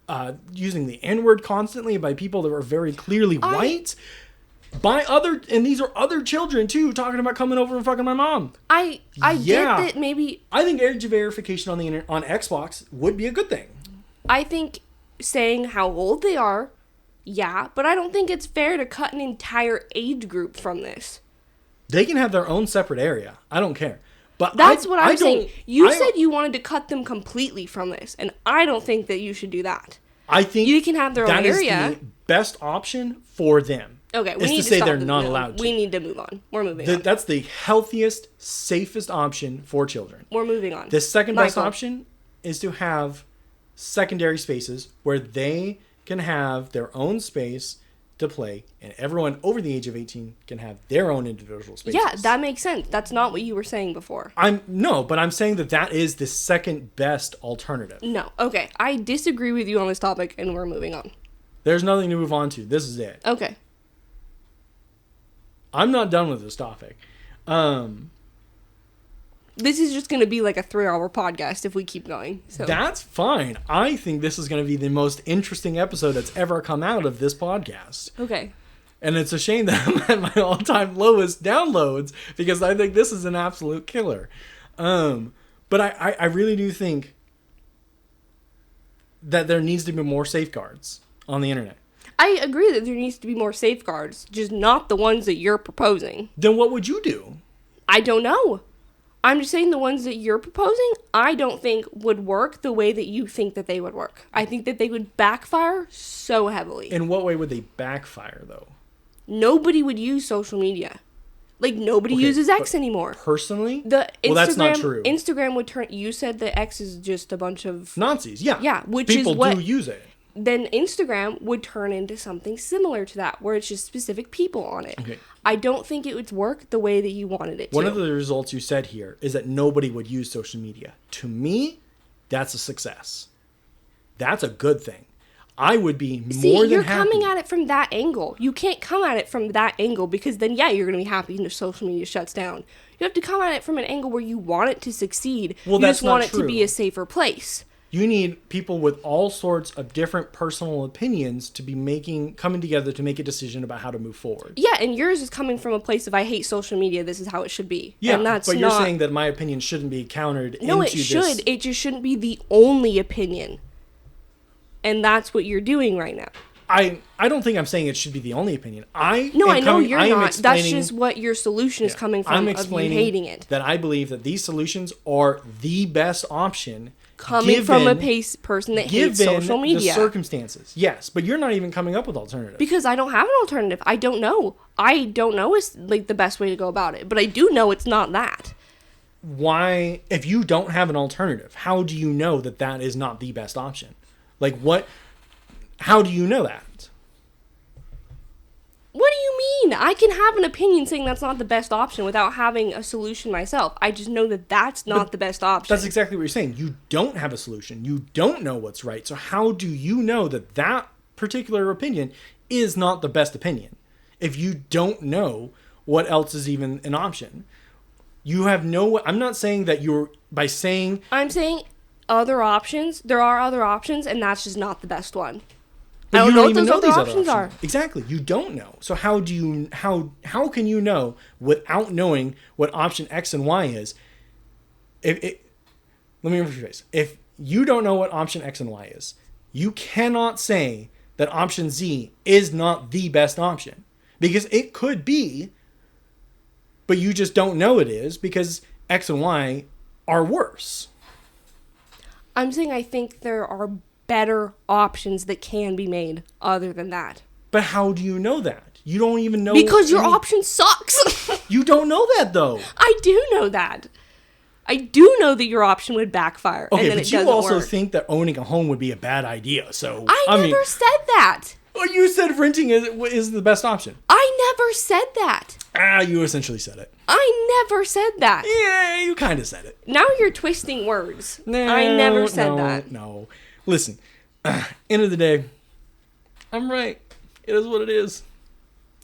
using the N-word constantly by people that were very clearly white. And these are other children too, talking about coming over and fucking my mom. I get that maybe. I think age verification on Xbox would be a good thing. I think saying how old they are, yeah, but I don't think it's fair to cut an entire age group from this. They can have their own separate area. I don't care. But that's what I'm saying. You said you wanted to cut them completely from this, and I don't think that you should do that. I think you can have their own area. That is the best option for them. Okay, we need to say they're not allowed to. We need to move on. We're moving on. That's the healthiest, safest option for children. We're moving on. The second best option is to have secondary spaces where they can have their own space to play, and everyone over the age of 18 can have their own individual spaces. Yeah, that makes sense. That's not what you were saying before. But I'm saying that is the second best alternative. No. Okay, I disagree with you on this topic, and we're moving on. There's nothing to move on to. This is it. Okay. I'm not done with this topic. This is just going to be like a 3-hour podcast if we keep going. So that's fine. I think this is going to be the most interesting episode that's ever come out of this podcast. Okay. And it's a shame that I'm at my all-time lowest downloads because I think this is an absolute killer. But I really do think that there needs to be more safeguards on the internet. I agree that there needs to be more safeguards, just not the ones that you're proposing. Then what would you do? I don't know. I'm just saying the ones that you're proposing, I don't think would work the way that you think that they would work. I think that they would backfire so heavily. In what way would they backfire, though? Nobody would use social media. Like, nobody uses X anymore. Personally? That's not true. Instagram would turn... You said that X is just a bunch of... Nazis, yeah. Yeah, which People is what... do use it. Then Instagram would turn into something similar to that, where it's just specific people on it. Okay. I don't think it would work the way that you wanted it to. One of the results you said here is that nobody would use social media. To me, that's a success. That's a good thing. I would be more than happy. See, you're coming at it from that angle. You can't come at it from that angle because then, yeah, you're going to be happy and social media shuts down. You have to come at it from an angle where you want it to succeed. Well, you that's just want not it to be a safer place. You need people with all sorts of different personal opinions to be coming together to make a decision about how to move forward. Yeah, and yours is coming from a place of I hate social media. This is how it should be. Yeah, and that's but you're saying that my opinion shouldn't be countered into this. No, it should. It just shouldn't be the only opinion. And that's what you're doing right now. I don't think I'm saying it should be the only opinion. I know you're not. That's just what your solution is coming from. I'm explaining of you hating it. That I believe that these solutions are the best option. Coming from a person that hates social media. Given the circumstances. Yes, but you're not even coming up with alternatives. Because I don't have an alternative. I don't know. I don't know is like the best way to go about it. But I do know it's not that. Why, if you don't have an alternative, how do you know that that is not the best option? Like what, how do you know that? What do you mean? I can have an opinion saying that's not the best option without having a solution myself. I just know that that's not the best option. That's exactly what you're saying. You don't have a solution. You don't know what's right. So how do you know that that particular opinion is not the best opinion? If you don't know what else is even an option. You have no... I'm not saying that you're... By saying... I'm saying other options. There are other options, and that's just not the best one. But I don't know what those other options are. Exactly. You don't know. So how do you how can you know without knowing what option X and Y is? Let me rephrase. If you don't know what option X and Y is, you cannot say that option Z is not the best option. Because it could be, but you just don't know it is because X and Y are worse. I'm saying I think there are better options that can be made other than that. But how do you know that? You don't even know. Because your option sucks. You don't know that, though. I do know that. I do know that your option would backfire. Okay, and then but it you also work. think that owning a home would be a bad idea. So I never said that. Well, you said renting is the best option. I never said that. You essentially said it. I never said that. Yeah, you kind of said it. Now you're twisting words. I never said that. No. Listen, end of the day, I'm right. It is what it is.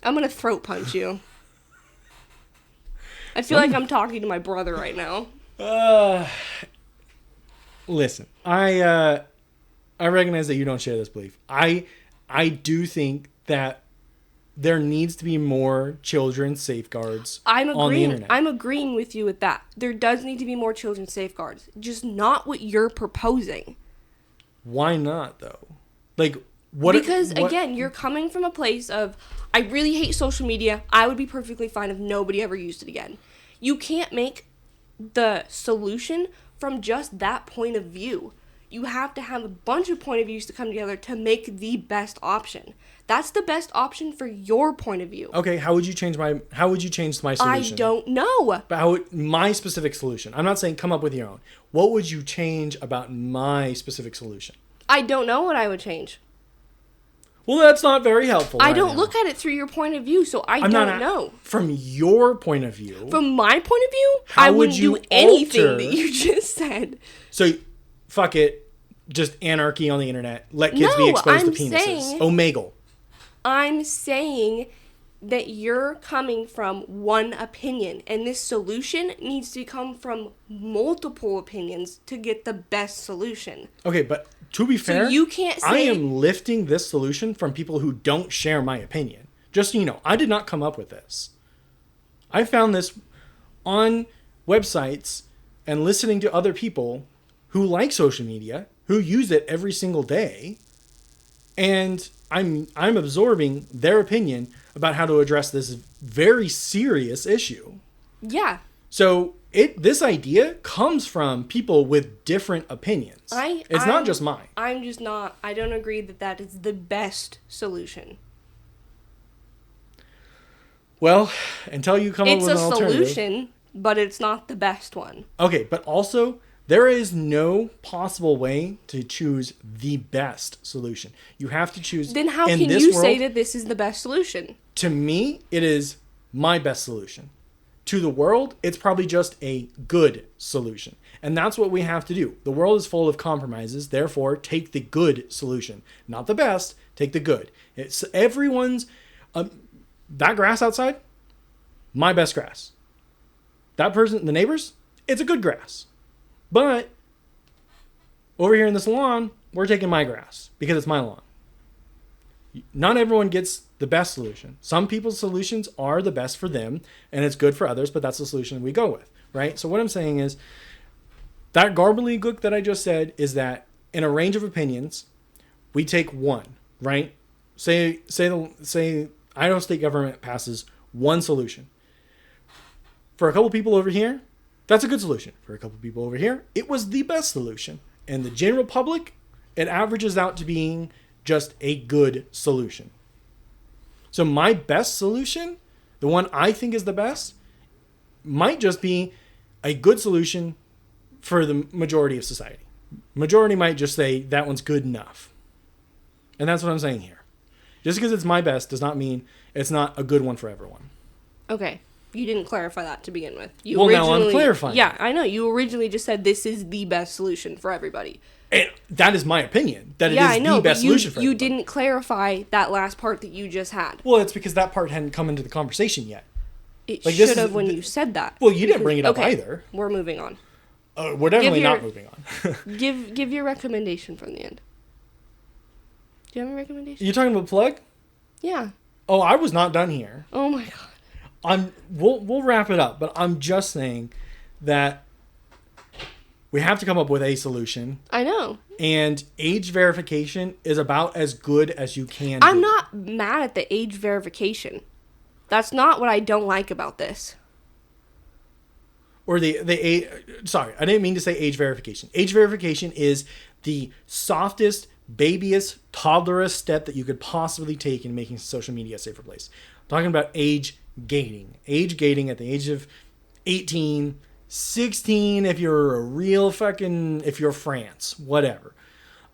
I'm gonna throat punch you. I feel like I'm talking to my brother right now. Listen, I recognize that you don't share this belief. I do think that there needs to be more children's safeguards on the internet. I'm agreeing with you with that. There does need to be more children's safeguards. Just not what you're proposing. Why not, though? Like, what? Because, again, you're coming from a place of, I really hate social media. I would be perfectly fine if nobody ever used it again. You can't make the solution from just that point of view. You have to have a bunch of point of views to come together to make the best option. That's the best option for your point of view. Okay, how would you change my solution? I don't know. But my specific solution. I'm not saying come up with your own. What would you change about my specific solution? I don't know what I would change. Well, that's not very helpful. I don't look at it through your point of view, so I don't know. From your point of view. From my point of view, I wouldn't do anything that you just said. So, fuck it. Just anarchy on the internet. Let kids be exposed to penises. Omegle. I'm saying that you're coming from one opinion, and this solution needs to come from multiple opinions to get the best solution. Okay, but to be fair, so you can't say, I am lifting this solution from people who don't share my opinion. Just so you know, I did not come up with this. I found this on websites and listening to other people who like social media, who use it every single day, and I'm absorbing their opinion about how to address this very serious issue. Yeah. So this idea comes from people with different opinions. It's not just mine. I don't agree that is the best solution. Well, until you come up with an alternative. It's a solution, but it's not the best one. Okay, but also, there is no possible way to choose the best solution. You have to choose. Then how can you say that this is the best solution? To me, it is my best solution. To the world, it's probably just a good solution. And that's what we have to do. The world is full of compromises. Therefore, take the good solution. Not the best, take the good. It's everyone's... that grass outside, my best grass. That person, the neighbors, it's a good grass. But over here in this lawn, we're taking my grass because it's my lawn. Not everyone gets the best solution. Some people's solutions are the best for them, and it's good for others, but that's the solution we go with, right? So what I'm saying is that gobbledygook that I just said is that in a range of opinions, we take one, right? Say Idaho state government passes one solution. For a couple people over here, that's a good solution. For a couple people over here, it was the best solution. And the general public, it averages out to being just a good solution. So my best solution, the one I think is the best, might just be a good solution for the majority of society. Majority might just say that one's good enough. And that's what I'm saying here. Just because it's my best does not mean it's not a good one for everyone. Okay. You didn't clarify that to begin with. Now I'm clarifying. Yeah, I know. You originally just said this is the best solution for everybody. And that is my opinion. That it is the best solution for everybody. You didn't clarify that last part that you just had. Well, it's because that part hadn't come into the conversation yet. It should have when you said that. Well, you didn't bring it up either. We're moving on. We're definitely not moving on. give your recommendation from the end. Do you have a recommendation? You talking about plug? Yeah. Oh, I was not done here. Oh my god. We'll wrap it up, but I'm just saying that we have to come up with a solution. I know. And age verification is about as good as you can I'm not mad at the age verification. That's not what I don't like about this. Or sorry, I didn't mean to say age verification. Age verification is the softest, babyest, toddlerist step that you could possibly take in making social media a safer place. I'm talking about age gating. Age gating at the age of 18, 16 if you're if you're France, whatever.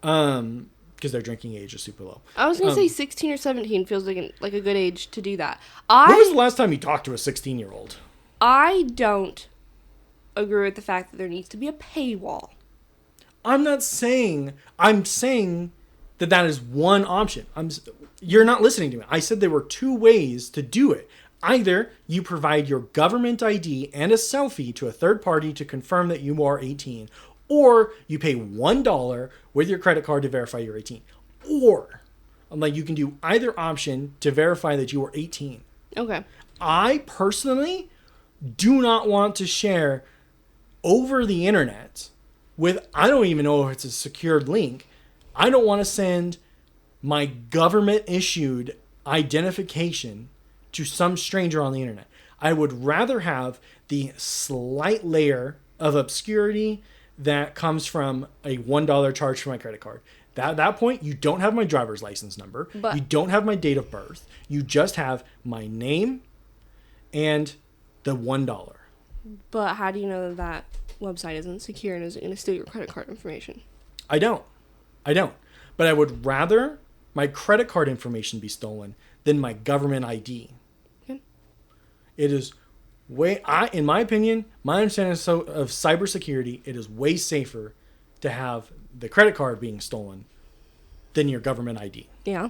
Because their drinking age is super low. I was going to say 16 or 17 feels like a good age to do that. When was the last time you talked to a 16-year-old? I don't agree with the fact that there needs to be a paywall. I'm saying that that is one option. You're not listening to me. I said there were two ways to do it. Either you provide your government ID and a selfie to a third party to confirm that you are 18, or you pay $1 with your credit card to verify you're 18. Or, like, you can do either option to verify that you are 18. Okay. I personally do not want to share over the internet with, I don't even know if it's a secured link. I don't want to send my government issued identification to some stranger on the internet. I would rather have the slight layer of obscurity that comes from a $1 charge for my credit card. At that point, you don't have my driver's license number. You don't have my date of birth. You just have my name and the $1. But how do you know that website isn't secure and isn't going to steal your credit card information? I don't. But I would rather my credit card information be stolen than my government ID. Okay. It is in my opinion, my understanding of cybersecurity, it is way safer to have the credit card being stolen than your government ID. Yeah.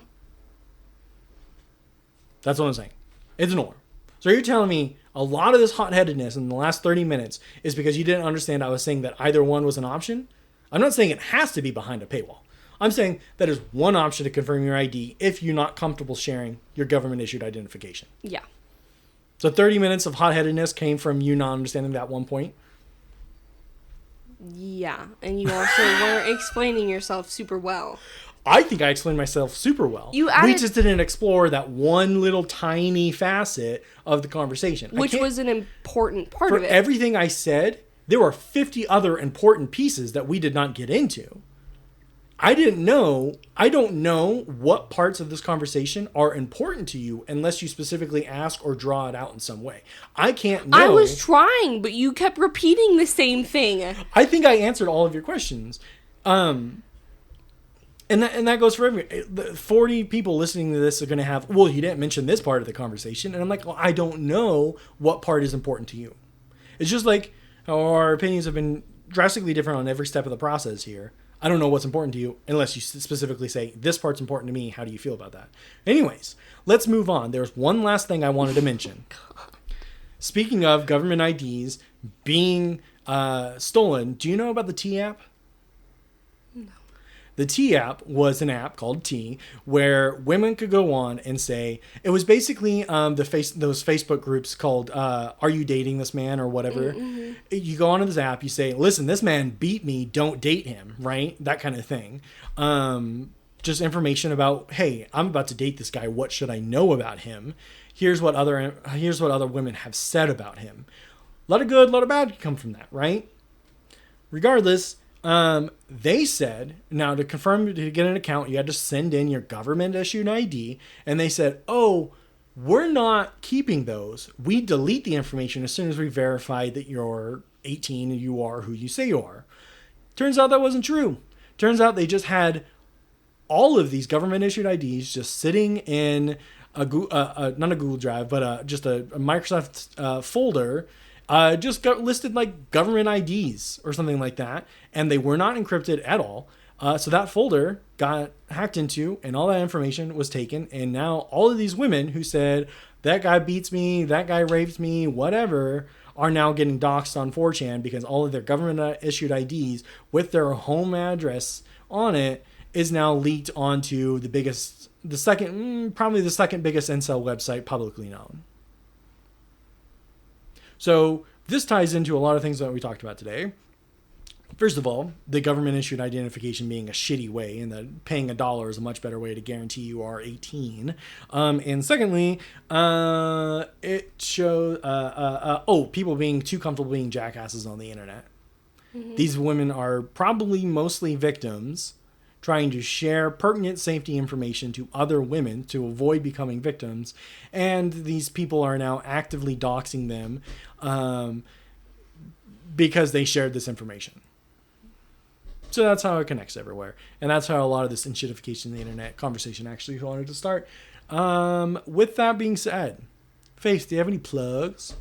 That's what I'm saying. It's norm. So you're telling me a lot of this hot-headedness in the last 30 minutes is because you didn't understand I was saying that either one was an option? I'm not saying it has to be behind a paywall. I'm saying that is one option to confirm your ID if you're not comfortable sharing your government-issued identification. Yeah. So 30 minutes of hot-headedness came from you not understanding that one point? Yeah, and you also weren't explaining yourself super well. I think I explained myself super well. We just didn't explore that one little tiny facet of the conversation. Which was an important part of it. For everything I said, there were 50 other important pieces that we did not get into. I don't know what parts of this conversation are important to you unless you specifically ask or draw it out in some way. I can't know. I was trying, but you kept repeating the same thing. I think I answered all of your questions. And that goes for every 40 people listening to this are going to have, well, you didn't mention this part of the conversation. And I'm like, well, I don't know what part is important to you. It's just like how our opinions have been drastically different on every step of the process here. I don't know what's important to you unless you specifically say, this part's important to me. How do you feel about that? Anyways, let's move on. There's one last thing I wanted to mention. Speaking of government IDs being stolen, do you know about the T app? No. The T app was an app called T where women could go on and say, it was basically those Facebook groups called Are You Dating This Man or whatever. Mm-hmm. You go onto this app, you say, listen, this man beat me, don't date him, right? That kind of thing. Just information about, hey, I'm about to date this guy. What should I know about him? Here's what other women have said about him. A lot of good, a lot of bad come from that, right? Regardless, they said, now to confirm, to get an account, you had to send in your government issued ID. And they said, oh, we're not keeping those. We delete the information as soon as we verify that you're 18 and you are who you say you are. Turns out that wasn't true. Turns out they just had all of these government issued IDs just sitting in not a Google Drive, but just a Microsoft folder. Just got listed like government IDs or something like that. And they were not encrypted at all. So that folder got hacked into and all that information was taken. And now all of these women who said, that guy beats me, that guy raped me, whatever, are now getting doxxed on 4chan because all of their government issued IDs with their home address on it is now leaked onto probably the second biggest incel website publicly known. So this ties into a lot of things that we talked about today. First of all, the government-issued identification being a shitty way and that paying $1 is a much better way to guarantee you are 18. And secondly, it shows people being too comfortable being jackasses on the internet. Mm-hmm. These women are probably mostly victims trying to share pertinent safety information to other women to avoid becoming victims. And these people are now actively doxing them because they shared this information. So that's how it connects everywhere. And that's how a lot of this inshitification of the internet conversation actually wanted to start. With that being said, Faith, do you have any plugs?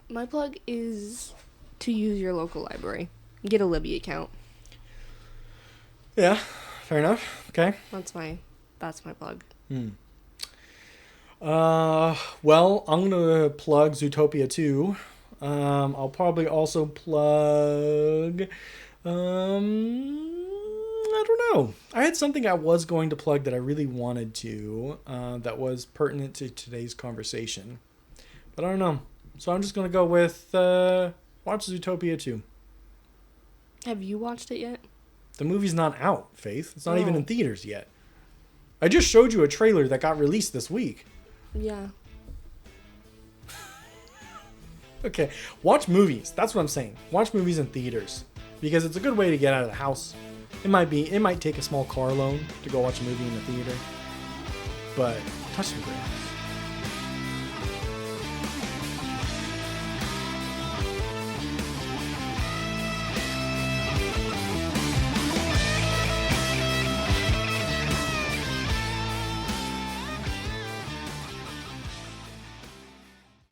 My plug is to use your local library. Get a Libby account. Yeah, fair enough. Okay. That's my plug. Well, I'm gonna plug Zootopia 2. I'll probably also plug. I don't know. I had something I was going to plug that I really wanted to. That was pertinent to today's conversation, but I don't know. So I'm just gonna go with watch Zootopia 2. Have you watched it yet? The movie's not out, Faith. It's not even Oh. in theaters yet. I just showed you a trailer that got released this week. Yeah. Okay, watch movies. That's what I'm saying. Watch movies in theaters because it's a good way to get out of the house. It might take a small car loan to go watch a movie in the theater, but touch some grass.